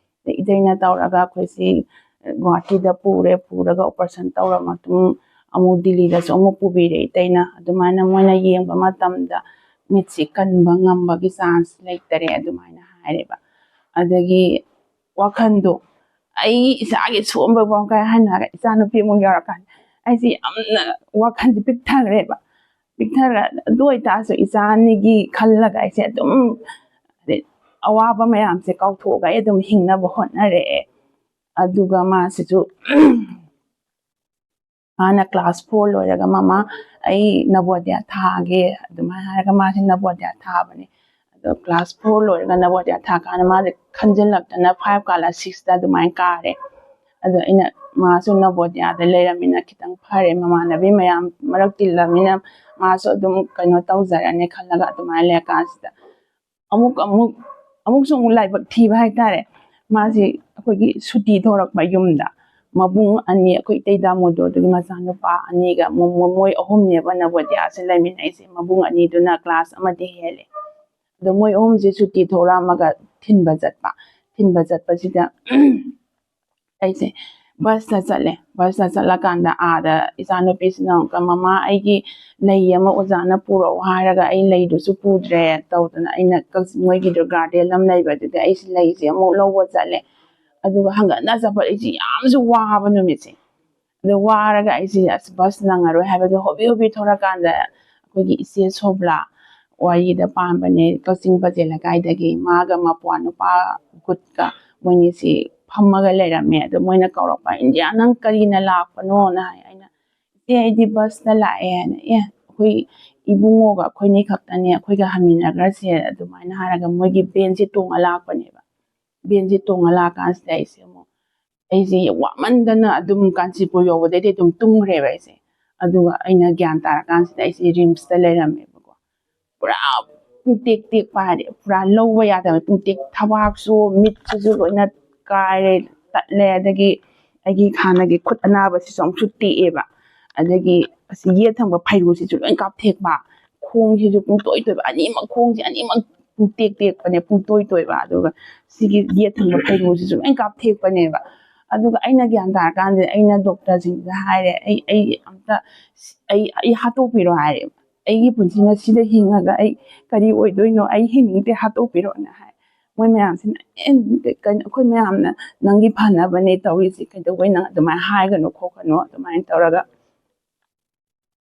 ꯏꯇꯩꯅ ꯇꯧꯔꯒ ꯑꯩꯈꯣꯏꯁꯤ ꯒꯨꯋꯥꯍꯥꯇꯤꯗ ꯄꯨꯔꯒ ꯑꯣꯄꯔꯦꯁꯟ ꯇꯧꯔ ꯃꯇꯨꯡ ꯑꯃꯨꯛ ꯗꯤꯜꯂꯤꯗꯁꯨ ꯑꯃꯨꯛ ꯄꯨꯕꯤꯔꯦ ꯏꯇꯩꯅ ꯑꯗꯨꯃꯥꯏꯅ ꯃꯣꯏꯅ ꯌꯦꯡꯕ ꯃꯇꯝꯗ ꯃꯤꯠꯁꯤ ꯀꯟꯕ ꯉꯝꯕꯒꯤ ꯆꯥꯟꯁ ꯂꯩꯇꯔꯦ ꯑꯗꯨꯃꯥꯏꯅ ꯍꯥꯏꯔꯦꯕ ꯑꯗꯒꯤ ꯋꯥꯈꯟꯗꯣ ꯑꯩꯒꯤ ꯏꯁꯥꯒꯤ ꯁꯣꯝꯕ ꯐꯥꯎ ꯀꯥꯏ ꯍꯟꯅꯔꯒ ꯏꯆꯥ ꯅꯨꯄꯤ ꯑꯃꯨꯛ ꯌꯥꯎꯔꯀꯥꯟꯗ ꯑꯩꯁꯦ ꯌꯥꯝꯅ ꯋꯥꯈꯜꯁꯦ ꯄꯤꯛꯊꯈ꯭ꯔꯦꯕ ꯄꯤꯛꯊꯔ ꯑꯗꯨ ꯑꯣꯏꯇꯥꯔꯁꯨ ꯏꯆꯥ ꯑꯅꯤꯒꯤ ꯈꯜꯂꯒ ꯑꯩꯁꯦ ꯑꯗꯨꯝ ꯑꯋꯥꯕ ꯃꯌꯥꯝꯁꯦ ꯀꯥꯎꯊꯣꯛꯑꯒ ꯑꯩ ꯑꯗꯨꯝ ꯍꯤꯡꯅꯕ ꯍꯣꯠꯅꯔꯛꯑꯦ ꯑꯗꯨꯒ ꯃꯥꯁꯤꯁꯨ ꯃꯥꯅ ꯀ꯭ꯂꯥꯁ 4 ꯂꯣꯏꯔꯒ ꯃꯃꯥ ꯑꯩ ꯅꯕꯣꯗꯤꯌꯥ ꯊꯥꯒꯦ ꯑꯗꯨꯃꯥꯏꯅ ꯍꯥꯏꯔꯒ ꯃꯥꯁꯦ ꯅꯕꯣꯗꯤꯌꯥ ꯊꯥꯕꯅꯦ ꯑꯗꯣ ꯀ꯭ꯂꯥꯁ 4 ꯂꯣꯏꯔꯒ ꯅꯕꯣꯗꯤꯌꯥ ꯊꯥꯀꯥꯟꯗ ꯃꯥꯁꯦ ꯈꯟꯖꯤꯜꯂꯛꯇꯅ 5 ꯀꯥꯜꯂ 6ꯇ ꯑꯗꯨꯃꯥꯏꯅ ꯀꯥꯔꯦ ꯑꯗꯣ ꯑꯩꯅ ꯃꯥꯁꯨ ꯅꯕꯣꯗꯤꯌꯥꯗ ꯂꯩꯔꯝꯃꯤꯅ ꯈꯤꯇꯪ ꯐꯔꯦ ꯃꯃꯥꯟꯅꯕꯤ ꯃꯌꯥꯝ ꯃꯔꯛ ꯇꯤꯜꯂꯃꯤꯅ ꯃꯥꯁꯨ ꯑꯗꯨꯝ ꯀꯩꯅꯣ ꯇꯧꯖꯔꯅꯤ ꯈꯜꯂꯒ ꯑꯗꯨꯃꯥꯏꯅ ꯂꯩꯔꯀꯥꯟꯁꯤꯗ ꯑꯃꯨꯛꯁꯨ ꯂꯥꯏꯕꯛ ꯊꯤꯕ ꯍꯥꯏꯇꯥꯔꯦ ꯃꯥꯁꯤ ꯑꯩꯈꯣꯏꯒꯤ ꯁꯨꯇꯤ ꯊꯣꯔꯛꯄ ꯌꯨꯝꯗ ꯃꯕꯨꯡ ꯑꯅꯤ ꯑꯩꯈꯣꯏ ꯏꯇꯩ ꯗꯥꯃꯣꯗꯣꯔꯗꯨꯒꯤ ꯃꯆꯥꯅꯨꯄꯥ ꯑꯅꯤꯒ ꯃꯣꯏ ꯑꯍꯨꯝꯅꯦꯕ ꯅꯕꯣꯗꯤꯌꯥꯁꯦ ꯂꯩꯃꯤꯟꯅꯩꯁꯦ ꯃꯕꯨꯡ ꯑꯅꯤꯗꯨꯅ ꯀ꯭ꯂꯥꯁ ꯑꯃꯗꯤ ꯍꯦꯜꯂꯦ ꯑꯗꯣ ꯃꯣꯏ ꯑꯍꯨꯝꯁꯦ ꯁꯨꯇꯤ ꯊꯣꯔꯛꯑꯝꯃꯒ ꯊꯤꯟꯕ ꯆꯠꯄꯁꯤꯗ ꯑꯩꯁꯦ ꯕꯁꯇ ꯆꯠꯂꯀꯥꯟꯗ ꯑꯥꯗ ꯏꯆꯥꯅꯨꯄꯤꯁꯤꯅ ꯑꯃꯨꯛꯀ ꯃꯃꯥ ꯑꯩꯒꯤ ꯂꯩ ꯑꯃ ꯑꯣꯖꯥꯅ ꯄꯨꯔꯛꯑꯣ ꯍꯥꯏꯔꯒ ꯑꯩ ꯂꯩꯗꯨꯁꯨ ꯄꯨꯗ꯭ꯔꯦ ꯇꯧꯗꯅ ꯑꯩꯅ ꯃꯣꯏꯒꯤꯗꯣ ꯒꯥꯔꯗꯦꯟ ꯑꯃ ꯂꯩꯕꯗꯨꯗ ꯑꯩꯁꯦ ꯂꯩꯁꯦ ꯑꯃꯨꯛ ꯂꯧꯕ ꯆꯠꯂꯦ ꯑꯗꯨꯒ ꯍꯪꯒꯠꯅ ꯆꯠꯄ ꯑꯩꯁꯦ ꯌꯥꯝꯁꯨ ꯋꯥꯕ ꯅꯨꯃꯤꯠꯁꯦ ꯑꯗꯣ ꯋꯥꯔꯒ ꯑꯩꯁꯦ ꯑꯁ ꯕꯁ ꯅꯪꯉꯔꯣꯏ ꯍꯥꯏꯕꯒꯤ ꯍꯣꯕꯤ ꯊꯣꯔꯀꯥꯟꯗ ꯑꯩꯈꯣꯏꯒꯤ ꯏꯆꯦ ꯁꯣꯕ꯭ꯂꯥ ꯋꯥꯔꯤꯗ ꯄꯥꯟꯕꯅꯦ ꯀꯛꯆꯤꯡ ꯕꯖꯦꯠ ꯂꯩꯀꯥꯏꯗꯒꯤ ꯃꯥꯒ ꯃꯄ꯭ꯋꯥ ꯅꯨꯄꯥ ꯒꯨꯠꯀ ꯃꯣꯏꯅꯤꯁꯤ ꯐꯝꯃꯒ ꯂꯩꯔꯝꯃꯦ ꯑꯗꯣ ꯃꯣꯏꯅ ꯀꯧꯔꯛꯄ ꯏꯟꯗꯤꯌꯥ ꯅꯪ ꯀꯔꯤꯅ ꯂꯥꯛꯄꯅꯣꯅ ꯍꯥꯏ ꯑꯩꯅ ꯏꯆꯦ ꯑꯩꯗꯤ ꯕꯁꯇ ꯂꯥꯛꯑꯦ ꯍꯥꯏꯅ ꯑꯩꯈꯣꯏ ꯏꯕꯨꯡꯉꯣꯒ ꯑꯩꯈꯣꯏꯅꯤ ꯈꯛꯇꯅꯦ ꯑꯩꯈꯣꯏꯒ ꯍꯟꯃꯤꯟꯅꯈ꯭ꯔꯁꯦ ꯑꯗꯨꯃꯥꯏꯅ ꯍꯥꯏꯔꯒ ꯃꯣꯏꯒꯤ ꯕꯦꯟꯁꯦ ꯇꯣꯡꯉ ꯂꯥꯛꯄꯅꯦꯕ ꯕꯦꯟꯁꯦ ꯇꯣꯡꯉ ꯂꯥꯛꯀꯥꯟꯁꯤꯗ ꯑꯩꯁꯦ ꯋꯥꯃꯟꯗꯅ ꯑꯗꯨꯝ ꯀꯥꯟꯆꯤꯄꯨꯔ ꯌꯧꯕꯗꯩꯗꯤ ꯑꯗꯨꯝ ꯇꯨꯝꯈ꯭ꯔꯦꯕ ꯑꯩꯁꯦ ꯑꯗꯨꯒ ꯑꯩꯅ ꯒ꯭ꯌꯥꯟ ꯇꯥꯔꯀꯥꯟꯁꯤꯗ ꯑꯩꯁꯦ ꯔꯤꯝꯁꯇ ꯂꯩꯔꯝꯃꯦꯕꯀꯣ ꯄꯨꯔꯥ ꯄꯨꯡꯇꯦꯛ ꯇꯦꯛꯄ ꯍꯥꯏꯗꯤ ꯄꯨꯔꯥ ꯂꯧꯕ ꯌꯥꯗꯕ ꯄꯨꯡꯇꯦꯛ ꯊꯕꯥꯛꯁꯨ ꯃꯤꯠꯁꯤꯁꯨ ꯂꯣꯏꯅ ꯀꯥꯏꯔꯦ ꯇꯠꯂꯦ ꯑꯗꯒꯤ ꯑꯩꯒꯤ ꯍꯥꯟꯅꯒꯤ ꯈꯨꯠ ꯑꯅꯥꯕꯁꯤꯁꯨ ꯑꯃꯨꯛꯁꯨ ꯇꯦꯛꯑꯦꯕ ꯑꯗꯒꯤ ꯑꯁꯤ ꯌꯦꯠ ꯊꯪꯕ ꯐꯩꯔꯨꯁꯤꯁꯨ ꯂꯣꯏ ꯀꯥꯞꯊꯦꯛꯄ ꯈꯣꯡꯁꯤꯁꯨ ꯄꯨꯡꯇꯣꯏ ꯇꯣꯏꯕ ꯈꯣꯡꯁꯦ ꯑꯅꯤꯃꯛ ꯄꯨꯡꯇꯦꯛꯄꯅꯦ ꯄꯨꯡꯇꯣꯏ ꯇꯣꯏꯕ ꯑꯗꯨꯒ ꯁꯤꯒꯤ ꯌꯦꯠ ꯊꯪꯕ ꯐꯩꯔꯨꯁꯤꯁꯨ ꯂꯣꯏ ꯀꯥꯞꯊꯦꯛꯄꯅꯦꯕ ꯑꯗꯨꯒ ꯑꯩꯅ ꯒ꯭ꯌꯥꯟ ꯇꯥꯔꯀꯥꯟꯗ ꯑꯩꯅ ꯗꯣꯛꯇꯔꯁꯤꯡꯗ ꯍꯥꯏꯔꯦ ꯑꯩ ꯍꯥꯠꯇꯣꯛꯄꯤꯔꯣ ꯍꯥꯏꯔꯦ ꯑꯩꯒꯤ ꯄꯨꯟꯁꯤꯅ ꯁꯤꯗ ꯍꯤꯡꯉꯒ ꯑꯩ ꯀꯔꯤ ꯑꯣꯏꯗꯣꯏꯅꯣ ꯑꯩ ꯍꯤꯡꯅꯤꯡꯗꯦ ꯍꯥꯠꯇꯣꯛꯄꯤꯔꯣꯅ ꯍꯥꯏ ꯃꯣꯏ ꯃꯌꯥꯝꯁꯤꯅ ꯑꯩꯈꯣꯏ ꯃꯌꯥꯝꯅ ꯅꯪꯒꯤ ꯐꯅꯕꯅꯦ ꯇꯧꯔꯤꯁꯤ ꯀꯩꯗꯧꯕꯩ ꯅꯪ ꯑꯗꯨꯃꯥꯏꯅ ꯍꯥꯏꯒꯅꯣ ꯈꯣꯠꯀꯅꯣ ꯑꯗꯨꯃꯥꯏꯅ ꯇꯧꯔꯒ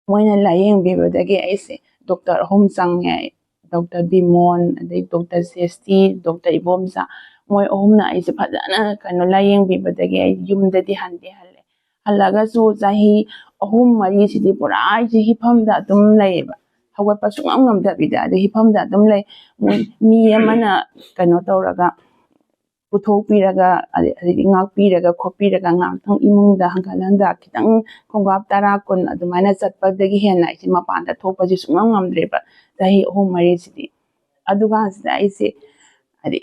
ꯃꯣꯏꯅ ꯂꯥꯏꯌꯦꯡꯕꯤꯕꯗꯒꯤ ꯑꯩꯁꯦ ꯗꯣꯛꯇꯔ 3 ꯆꯪꯉꯦ ꯗꯣꯛꯇꯔ ꯕꯤꯃꯣꯟ ꯑꯗꯩ ꯗꯣꯛꯇꯔ ꯁꯦꯁꯇꯤ ꯗꯣꯛꯇꯔ ꯏꯕꯣꯝꯆꯥ ꯃꯣꯏ 3ꯅ ꯑꯩꯁꯦ ꯐꯖꯅ ꯂꯥꯏꯌꯦꯡꯕꯤꯕꯗꯒꯤ ꯑꯩ ꯌꯨꯝꯗꯗꯤ ꯍꯜꯂꯦ ꯍꯜꯂꯒꯁꯨ ꯆꯍꯤ 3-4ꯁꯤꯗꯤ ꯄꯨꯔꯥ ꯑꯩꯁꯦ ꯍꯤꯐꯝꯗ ꯑꯗꯨꯝ ꯂꯩꯌꯦꯕ ꯍꯧꯒꯠꯄ ꯁꯨꯡꯉꯝ ꯉꯝꯗꯕꯤꯗ ꯑꯗꯩ ꯍꯤꯐꯝꯗ ꯑꯗꯨꯝ ꯂꯩ ꯃꯤ ꯑꯃꯅ ꯀꯩꯅꯣ ꯇꯧꯔꯒ ꯄꯨꯊꯣꯛꯄꯤꯔꯒ ꯑꯗꯒꯤ ꯉꯥꯛꯄꯤꯔꯒ ꯈꯣꯠꯄꯤꯔꯒ ꯉꯥꯛꯇꯪ ꯏꯃꯨꯡꯗ ꯍꯟꯒꯠ ꯍꯟꯗ ꯈꯤꯇꯪ ꯈꯣꯡꯀꯥꯞ 10-20 ꯑꯗꯨꯃꯥꯏꯅ ꯆꯠꯄꯗꯒꯤ ꯍꯦꯟꯅ ꯑꯩꯁꯦ ꯃꯄꯥꯟꯗ ꯊꯣꯛꯄꯁꯦ ꯁꯨꯡꯉꯝ ꯉꯝꯗ꯭ꯔꯦꯕ ꯆꯍꯤ 3-4ꯁꯤꯗꯤ ꯑꯗꯨꯀꯥꯟꯁꯤꯗ ꯑꯩꯁꯦ ꯍꯥꯏꯗꯤ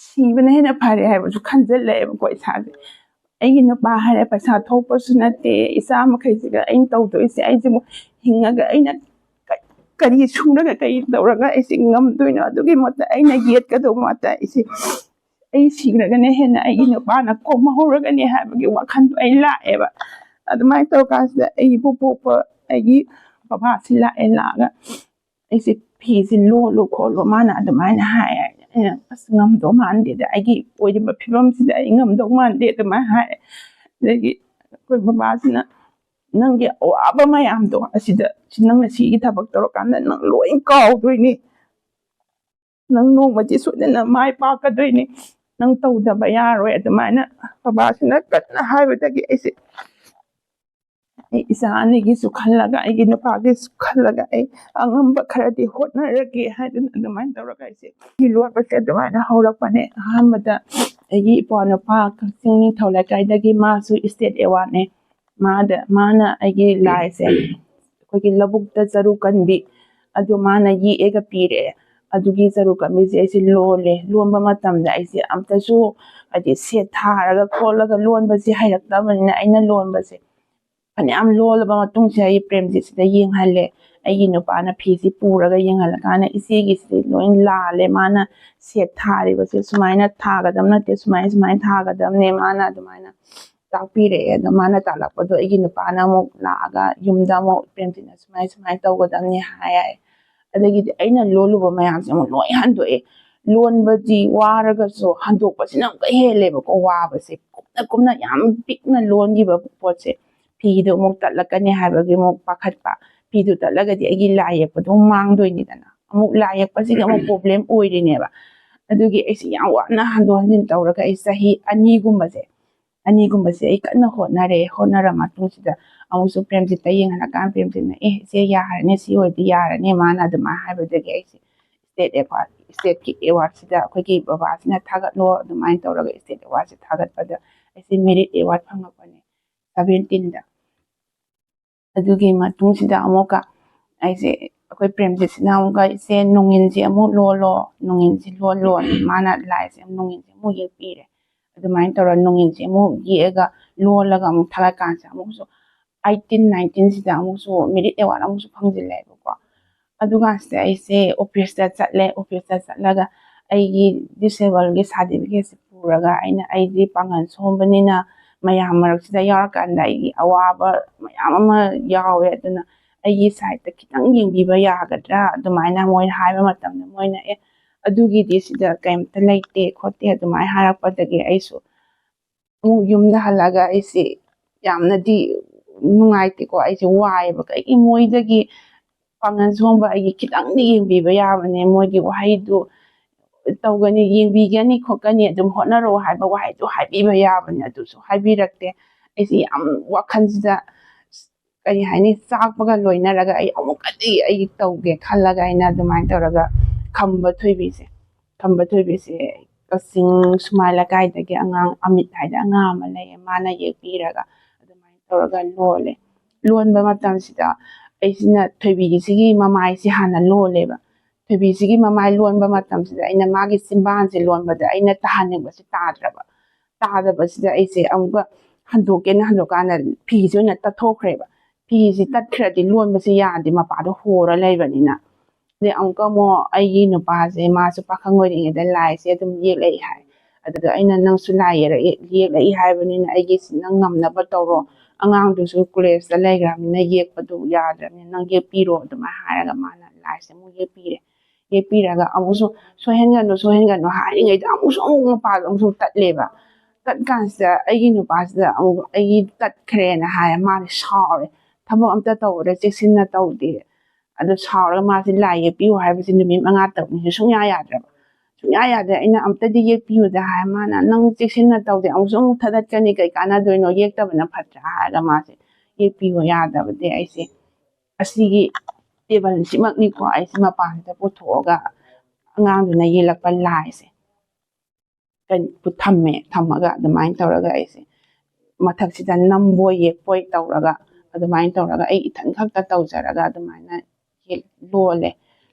ꯁꯤꯕꯅ ꯍꯦꯟꯅ ꯐꯔꯦ ꯍꯥꯏꯕꯁꯨ ꯈꯟꯖꯤꯜꯂꯛꯑꯦꯕꯀꯣ ꯏꯁꯥꯁꯦ ꯑꯩꯒꯤ ꯅꯨꯄꯥ ꯍꯥꯏꯔꯦ ꯄꯩꯁꯥ ꯊꯣꯛꯄꯁꯨ ꯅꯠꯇꯦ ꯏꯆꯥ ꯃꯈꯩꯁꯤꯒ ꯑꯩꯅ ꯇꯧꯗꯣꯏꯁꯦ ꯑꯩꯁꯤꯕꯨ ꯍꯤꯡꯉꯒ ꯑꯩꯅ ꯀꯔꯤ ꯁꯨꯔꯒ ꯀꯔꯤ ꯇꯧꯔꯒ ꯑꯩꯁꯦ ꯉꯝꯗꯣꯏꯅꯣ ꯑꯗꯨꯒꯤ ꯃꯍꯨꯠꯇ ꯑꯩꯅ ꯌꯦꯠꯀꯗꯧꯕ ꯃꯍꯨꯠꯇ ꯑꯩ ꯁꯤꯈ꯭ꯔꯒꯅ ꯍꯦꯟꯅ ꯑꯩꯒꯤ ꯅꯨꯄꯥꯅ ꯀꯣꯝꯍꯧꯔꯒꯅꯤ ꯍꯥꯏꯕꯒꯤ ꯋꯥꯈꯟꯗꯣ ꯑꯩ ꯂꯥꯛꯑꯦꯕ ꯑꯗꯨꯃꯥꯏꯅ ꯇꯧꯔꯀꯥꯟꯁꯤꯗ ꯑꯩꯒꯤ ꯄꯣꯛꯄ ꯑꯩꯒꯤ ꯕꯕꯥꯁꯤ ꯂꯥꯛꯑꯒ ꯑꯩꯁꯦ ꯐꯤꯁꯦ ꯂꯣꯜꯂꯨ ꯈꯣꯠꯂꯨ ꯃꯥꯅ ꯑꯗꯨꯃꯥꯏꯅ ꯍꯥꯏ ꯑꯩꯅ ꯑꯁ ꯉꯝꯗꯧ ꯃꯥꯟꯗꯦꯗ ꯑꯩꯒꯤ ꯑꯣꯏꯔꯤꯕ ꯐꯤꯕꯝꯁꯤꯗ ꯑꯩ ꯉꯝꯗꯧ ꯃꯥꯟꯗꯦ ꯑꯗꯨꯃꯥꯏꯅ ꯍꯥꯏ ꯑꯗꯒꯤ ꯑꯩꯈꯣই ꯕꯕꯥꯁꯤꯅ ꯅꯪꯒꯤ ꯑꯋꯥꯕ ꯃꯌꯥꯝꯗꯣ ꯅꯪꯅ ꯁꯤꯒꯤ ꯊꯕꯛ ꯇꯧꯔꯀꯥꯟꯗ ꯅꯪ ꯂꯣꯏ ꯀꯥꯎꯗꯣꯏꯅꯤ ꯅꯪ ꯅꯣꯡꯃꯗꯤ ꯁꯣꯏꯗꯅ ꯃꯥꯏ ꯄꯥꯛꯀꯗꯣꯏꯅꯤ ꯅꯪ ꯇꯧꯗꯕ ꯌꯥꯔꯣꯏ ꯑꯗꯨꯃꯥꯏꯅ ꯕꯕꯥꯁꯤꯅ ꯀꯟꯅ ꯍꯥꯏꯕꯗꯒꯤ ꯑꯩ ꯏꯆꯥ ꯑꯅꯤꯒꯤꯁꯨ ꯈꯜꯂꯒ ꯑꯩꯒꯤ ꯅꯨꯄꯥꯒꯤꯁꯨ ꯈꯜꯂꯒ ꯑꯩ ꯑꯉꯝꯕ ꯈꯔꯗꯤ ꯍꯣꯠꯅꯔꯒꯦ ꯍꯥꯏꯗꯅ ꯑꯗꯨꯃꯥꯏꯅ ꯇꯧꯔꯒ ꯑꯩꯁꯦ ꯐꯤ ꯂꯣꯟꯕꯁꯦ ꯑꯗꯨꯃꯥꯏꯅ ꯍꯧꯔꯛꯄꯅꯦ ꯑꯍꯥꯟꯕꯗ ꯑꯩꯒꯤ ꯏꯄ꯭ꯋꯥ ꯅꯨꯄꯥ ꯀꯛꯆꯤꯡ ꯅꯤꯡꯊꯧ ꯂꯩꯀꯥꯏꯗꯒꯤ ꯃꯥꯁꯨ ꯏꯁꯇꯦꯠ ꯑꯦꯋꯥꯔꯗꯅꯦ ꯃꯥꯅ ꯑꯩꯒꯤ ꯂꯥꯏꯁꯦ ꯑꯩꯈꯣꯏꯒꯤ ꯂꯧꯕꯨꯛꯇ ꯆꯔꯨ ꯀꯟꯕꯤ ꯑꯗꯨ ꯃꯥꯅ ꯌꯦꯛꯑꯒ ꯄꯤꯔꯛꯑꯦ ꯑꯗꯨꯒꯤ ꯆꯔꯨ ꯀꯟꯕꯤꯁꯦ ꯑꯩꯁꯦ ꯂꯣꯟꯕ ꯃꯇꯝꯗ ꯑꯩꯁꯦ ꯑꯝꯇꯁꯨ ꯍꯥꯏꯗꯤ ꯁꯦꯠ ꯊꯥꯔꯒ ꯈꯣꯠꯂꯒ ꯂꯣꯟꯕꯁꯦ ꯍꯩꯔꯛꯇꯕꯅꯤꯅ ꯑꯩꯅ ꯂꯣꯟꯕꯁꯦ ꯐꯅꯌꯥꯝ ꯂꯣꯜꯂꯕ ꯃꯇꯨꯡꯁꯤꯗ ꯑꯩ ꯄ꯭ꯔꯦꯝꯖꯤꯠꯁꯤꯗ ꯌꯦꯡꯍꯜꯂꯦ ꯑꯩꯒꯤ ꯅꯨꯄꯥꯅ ꯐꯤꯁꯤ ꯄꯨꯔꯒ ꯌꯦꯡꯍꯜꯂꯀꯥꯟꯗ ꯏꯆꯦꯒꯤꯁꯤꯗꯤ ꯂꯣꯏ ꯂꯥꯜꯂꯦ ꯃꯥꯅ ꯁꯦꯠ ꯊꯥꯔꯤꯕꯁꯦ ꯁꯨꯃꯥꯏꯅ ꯊꯥꯒꯗꯕ ꯅꯠꯇꯦ ꯁꯨꯃꯥꯏꯅ ꯊꯥꯒꯗꯕꯅꯦ ꯃꯥꯅ ꯑꯗꯨꯃꯥꯏꯅ ꯇꯥꯛꯄꯤꯔꯛꯑꯦ ꯑꯗꯣ ꯃꯥꯅ ꯇꯥꯛꯂꯛꯄꯗꯣ ꯑꯩꯒꯤ ꯅꯨꯄꯥꯅ ꯑꯃꯨꯛ ꯂꯥꯛꯑꯒ ꯌꯨꯝꯗ ꯑꯃꯨꯛ ꯄ꯭ꯔꯦꯝꯖꯤꯠꯅ ꯁꯨꯃꯥꯏꯅ ꯇꯧꯒꯗꯕꯅꯤ ꯍꯥꯏ ꯑꯗꯒꯤꯗꯤ ꯑꯩꯅ ꯂꯣꯜꯂꯨꯕ ꯃꯌꯥꯝꯁꯦ ꯑꯃꯨꯛ ꯂꯣꯏ ꯍꯟꯗꯣꯛꯑꯦ ꯂꯣꯟꯕꯗꯤ ꯋꯥꯔꯒꯁꯨ ꯍꯟꯗꯣꯛꯄꯁꯤꯅ ꯑꯃꯨꯛꯀ ꯍꯦꯜꯂꯦꯕꯀꯣ ꯋꯥꯕꯁꯦ ꯀꯨꯞꯅ ꯌꯥꯝ ꯄꯤꯛꯅ ꯂꯣꯟꯈꯤꯕ ꯄꯣꯠꯁꯦ ꯐꯤꯗꯣ ꯑꯃꯨꯛ ꯇꯠꯂꯛꯀꯅꯤ ꯍꯥꯏꯕꯒꯤ ꯑꯃꯨꯛ ꯄꯥꯈꯠꯄ ꯐꯤꯗꯨ ꯇꯠꯂꯒꯗꯤ ꯑꯩꯒꯤ ꯂꯥꯏ ꯌꯦꯛꯄꯗꯣ ꯃꯥꯡꯗꯣꯏꯅꯤꯗꯅ ꯑꯃꯨꯛ ꯂꯥꯏ ꯌꯦꯛꯄꯁꯤꯒꯤ ꯑꯃꯨꯛ ꯄ꯭ꯔꯣꯕ꯭ꯂꯦꯝ ꯑꯣꯏꯔꯤꯅꯦꯕ ꯑꯗꯨꯒꯤ ꯑꯩꯁꯦ ꯌꯥꯝ ꯋꯥꯅ ꯍꯟꯗꯣꯛ ꯍꯟꯖꯤꯟ ꯇꯧꯔꯒ ꯑꯩ ꯆꯍꯤ ꯑꯅꯤꯒꯨꯝꯕꯁꯦ ꯑꯩ ꯀꯟꯅ ꯍꯣꯠꯅꯔ ꯃꯇꯨꯡꯁꯤꯗ ꯑꯃꯨꯛꯁꯨ ꯄ꯭ꯔꯦꯝꯖꯤꯠꯇ ꯌꯦꯡꯍꯜꯂꯀꯥꯟ ꯄ꯭ꯔꯦꯝꯖꯤꯠꯅ ꯁꯦ ꯌꯥꯔꯅꯤ ꯁꯤ ꯑꯣꯏꯔꯗꯤ ꯌꯥꯔꯅꯤ ꯃꯥꯅ ꯑꯗꯨꯃꯥꯏꯅ ꯍꯥꯏꯕꯗꯒꯤ ꯑꯩꯁꯦ ꯏꯁꯇꯦꯠꯀꯤ ꯑꯦꯋꯥꯔꯗꯁꯤꯗ ꯑꯩꯈꯣꯏꯒꯤ ꯕꯕꯥꯁꯤꯅ ꯊꯥꯒꯠꯂꯣ ꯑꯗꯨꯃꯥꯏꯅ ꯇꯧꯔꯒ ꯏꯁꯇꯦꯠ ꯑꯦꯋꯥꯔꯗꯁꯦ ꯊꯥꯒꯠꯄꯗ ꯑꯩꯁꯦ ꯃꯦꯔꯤꯠ ꯑꯦꯋꯥꯔꯗ ꯐꯪꯉꯛꯄꯅꯦ 17ꯗ ꯑꯗꯨꯒꯤ ꯃꯇꯨꯡꯁꯤꯗ ꯑꯃꯨꯛꯀ ꯑꯩꯁꯦ ꯑꯩꯈꯣꯏ ꯄ꯭ꯔꯦꯝꯖꯤꯠꯁꯤꯅ ꯑꯃꯨꯛꯀ ꯏꯆꯦ ꯅꯣꯡꯏꯟꯁꯦ ꯑꯃꯨꯛ ꯂꯣꯜꯂꯣ ꯅꯣꯡꯏꯟꯁꯦ ꯂꯣꯟ ꯃꯥꯅ ꯂꯥꯏꯁꯦ ꯅꯣꯡꯏꯟꯁꯦ ꯑꯃꯨꯛ ꯌꯦꯛꯄꯤꯔꯦ ꯑꯗꯨꯃꯥꯏꯅ ꯇꯧꯔ ꯅꯣꯡꯏꯟꯁꯦ ꯑꯃꯨꯛ ꯌꯦꯛꯑꯒ ꯂꯣꯜꯂꯒ ꯑꯃꯨꯛ ꯊꯥꯒꯠꯀꯥꯟꯁꯤꯗ ꯑꯃꯨꯛꯁꯨ 18-19ꯁꯤꯗ ꯑꯃꯨꯛꯁꯨ ꯃꯦꯔꯤꯠ ꯑꯦꯋꯥꯔꯗ ꯑꯃꯨꯛꯁꯨ ꯐꯪꯖꯤꯜꯂꯛꯑꯦꯕꯀꯣ ꯑꯗꯨꯀꯥꯟꯁꯤꯗ ꯑꯩꯁꯦ ꯑꯣꯐꯤꯁꯇ ꯆꯠꯂꯒ ꯑꯩꯒꯤ ꯗꯤꯁꯦꯕꯜꯒꯤ ꯁꯥꯔꯇꯤꯐꯤꯀꯦꯠꯁꯦ ꯄꯨꯔꯒ ꯑꯩꯗꯤ ꯄꯥꯡꯒꯜ ꯁꯣꯟꯕꯅꯤꯅ ꯃꯌꯥꯝ ꯃꯔꯛꯁꯤꯗ ꯌꯥꯎꯔꯀꯥꯟꯗ ꯑꯩꯒꯤ ꯑꯋꯥꯕ ꯃꯌꯥꯝ ꯑꯃ ꯌꯥꯎꯋꯦ ꯑꯗꯨꯅ ꯑꯩꯒꯤ ꯁꯥꯏꯠꯇ ꯈꯤꯇꯪ ꯌꯦꯡꯕꯤꯕ ꯌꯥꯒꯗ꯭ꯔꯥ ꯑꯗꯨꯃꯥꯏꯅ ꯃꯣꯏꯅ ꯍꯥꯏꯕ ꯃꯇꯝꯗ ꯃꯣꯏꯅ ꯑꯗꯨꯒꯤꯗꯤ ꯁꯤꯗ ꯀꯩꯝꯇ ꯂꯩꯇꯦ ꯈꯣꯠꯇꯦ ꯑꯗꯨꯃꯥꯏꯅ ꯍꯥꯏꯔꯛꯄꯗꯒꯤ ꯑꯩꯁꯨ ꯑꯃꯨꯛ ꯌꯨꯝꯗ ꯍꯜꯂꯒ ꯑꯩꯁꯦ ꯌꯥꯝꯅꯗꯤ ꯅꯨꯡꯉꯥꯏꯇꯦꯀꯣ ꯑꯩꯁꯦ ꯋꯥꯏꯑꯦꯕ ꯀꯩꯒꯤ ꯃꯣꯏꯗꯒꯤ ꯄꯥꯡꯒꯜ ꯁꯣꯟꯕ ꯑꯩꯒꯤ ꯈꯤꯇꯪꯗꯤ ꯌꯦꯡꯕꯤꯕ ꯌꯥꯕꯅꯦ ꯃꯣꯏꯒꯤ ꯋꯥꯍꯩꯗꯨ ꯇꯧꯒꯅꯤ ꯌꯦꯡꯕꯤꯒꯅꯤ ꯈꯣꯠꯀꯅꯤ ꯑꯗꯨꯝ ꯍꯣꯠꯅꯔꯛꯑꯣ ꯍꯥꯏꯕ ꯋꯥꯍꯩꯗꯨ ꯍꯥꯏꯕꯤꯕ ꯌꯥꯕꯅꯦ ꯑꯗꯨꯁꯨ ꯍꯥꯏꯕꯤꯔꯛꯇꯦ ꯑꯩꯁꯦ ꯌꯥꯝ ꯋꯥꯈꯜꯁꯤꯗ ꯀꯔꯤ ꯍꯥꯏꯅꯤ ꯆꯥꯛꯄꯒ ꯂꯣꯏꯅꯔꯒ ꯑꯩ ꯑꯃꯨꯛꯀꯗꯤ ꯑꯩ ꯇꯧꯒꯦ ꯈꯜꯂꯒ ꯑꯩꯅ ꯑꯗꯨꯃꯥꯏꯅ ꯇꯧꯔꯒ ꯈꯝꯕ ꯊꯣꯏꯕꯤꯁꯦ ꯀꯛꯆꯤꯡ ꯁꯨꯃꯥꯏ ꯂꯩꯀꯥꯏꯗꯒꯤ ꯑꯉꯥꯡ ꯑꯃꯤꯠ ꯍꯥꯏꯗꯅ ꯑꯉꯥꯡ ꯑꯃ ꯂꯩꯌꯦ ꯃꯥꯅ ꯌꯦꯛꯄꯤꯔꯒ ꯑꯗꯨꯃꯥꯏꯅ ꯇꯧꯔꯒ ꯂꯣꯟꯕ ꯃꯇꯝꯁꯤꯗ ꯑꯩꯁꯤꯅ ꯊꯣꯏꯕꯤꯒꯤꯁꯤꯒꯤ ꯃꯃꯥꯏꯁꯤ ꯍꯥꯟꯅ ꯂꯣꯜꯂꯦꯕ ꯊꯣꯏꯕꯤꯁꯤꯒꯤ ꯃꯃꯥꯏ ꯂꯣꯟꯕ ꯃꯇꯝꯁꯤꯗ ꯑꯩꯅ ꯃꯥꯒꯤ ꯆꯤꯝꯕꯥꯟꯁꯦ ꯂꯣꯟꯕꯗ ꯑꯩꯅ ꯇꯥꯍꯟꯅꯤꯡꯕꯁꯤ ꯇꯥꯗꯕꯁꯤꯗ ꯑꯩꯁꯦ ꯑꯃꯨꯛꯀ ꯍꯟꯗꯣꯛꯀꯥꯟꯗ ꯐꯤꯁꯦ ꯑꯣꯏꯅ ꯇꯠꯊꯣꯛꯈ꯭ꯔꯦꯕ ꯐꯤꯁꯤ ꯇꯠꯈ꯭ꯔꯗꯤ ꯂꯣꯟꯕꯁꯤ ꯌꯥꯗꯦ ꯃꯄꯥꯗꯣ ꯍꯣꯔ ꯂꯩꯕꯅꯤꯅ ꯑꯗꯩ ꯑꯃꯨꯛꯀ ꯑꯃꯨꯛ ꯑꯩꯒꯤ ꯅꯨꯄꯥꯁꯦ ꯃꯥꯁꯨ ꯄꯥꯈꯪ ꯑꯣꯏꯔꯤꯉꯩꯗ ꯂꯥꯏꯁꯦ ꯑꯗꯨꯝ ꯌꯦꯛꯂꯛꯏ ꯍꯥꯏ ꯑꯗꯨꯗ ꯑꯩꯅ ꯅꯪꯁꯨ ꯂꯥꯏ ꯌꯦꯛꯂꯛꯏ ꯍꯥꯏꯕꯅꯤ나 ꯑꯩꯒꯤꯁꯤ ꯅꯪ ꯉꯝꯅꯕ ꯇꯧꯔꯣ ꯑꯉꯥꯡꯗꯨꯁꯨ ꯀꯣꯂꯦꯖꯇ ꯂꯩꯈ꯭ꯔꯕꯅꯤꯅ ꯌꯦꯛꯄꯗꯨ ꯌꯥꯗ꯭ꯔꯕꯅꯤꯅ ꯅꯪ ꯌꯦꯛꯄꯤꯔꯣ ꯑꯗꯨꯃꯥꯏꯅ ꯍꯥꯏꯔꯒ ꯃꯥꯅ ꯂꯥꯏꯁꯦ ꯑꯃꯨꯛ ꯌꯦꯛꯄꯤꯔꯒ ꯑꯃꯨꯛꯁꯨ ꯁꯣꯏꯍꯟꯒꯅꯨ ꯍꯥꯏꯔꯤꯉꯩꯗ ꯑꯃꯨꯛ ꯃꯄꯥꯗꯣ ꯑꯃꯨꯛꯁꯨ ꯇꯠꯂꯦꯕ ꯇꯠꯀꯥꯟꯁꯤꯗ ꯑꯩꯒꯤ ꯅꯨꯄꯥꯁꯤꯗ ꯑꯃꯨꯛ ꯑꯩꯒꯤ ꯇꯠꯈ꯭ꯔꯦꯅ ꯍꯥꯏꯔ ꯃꯥꯁꯦ ꯁꯥꯎꯔꯦ ꯊꯕꯛ ꯑꯝꯇ ꯇꯧꯕꯗ ꯆꯦꯛꯁꯤꯟꯅ ꯇꯧꯗꯦ ꯑꯗꯨ ꯁꯥꯎꯔꯒ ꯃꯥꯁꯦ ꯂꯥꯏ ꯌꯦꯛꯄꯤꯌꯨ ꯍꯥꯏꯕꯁꯤ ꯅꯨꯃꯤꯠ 5-6 ꯁꯨꯡꯌꯥ ꯌꯥꯗ꯭ꯔꯦ ꯑꯩꯅ ꯑꯝꯇꯗꯤ ꯌꯦꯛꯄꯤꯌꯨꯗ ꯍꯥꯏ ꯃꯥꯅ ꯅꯪ ꯆꯦꯛꯁꯤꯟꯅ ꯇꯧꯗꯦ ꯑꯃꯨꯛ ꯊꯗꯠꯀꯅꯤ ꯀꯩ ꯀꯥꯟꯅꯗꯣꯏꯅꯣ ꯌꯦꯛꯇꯕꯅ ꯐꯠꯇ꯭ꯔꯥ ꯍꯥꯏꯔꯒ ꯃꯥꯁꯦ ꯌꯦꯛꯄꯤꯌꯨ ꯌꯥꯗꯕꯗꯤ ꯑꯩꯁꯦ ꯑꯁꯤꯒꯤ ꯇꯦꯕꯜꯁꯤꯃꯛꯅꯤꯀꯣ ꯑꯩꯁꯦ ꯃꯄꯥꯟꯁꯤꯗ ꯄꯨꯊꯣꯛꯑꯒ ꯑꯉꯥꯡꯗꯨꯅ ꯌꯦꯛꯂꯛꯄ ꯂꯥꯏꯁꯦ ꯊꯝꯃꯒ ꯑꯗꯨꯃꯥꯏꯅ ꯇꯧꯔꯒ ꯑꯩꯁꯦ ꯃꯊꯛꯁꯤꯗ ꯅꯝꯕꯣꯏ ꯌꯦꯛꯄꯣꯏ ꯇꯧꯔꯒ ꯑꯗꯨꯃꯥꯏꯅ ꯇꯧꯔꯒ ꯑꯩ ꯏꯊꯟ ꯈꯛꯇ ꯇꯧꯖꯔꯒ ꯑꯗꯨꯃꯥꯏꯅ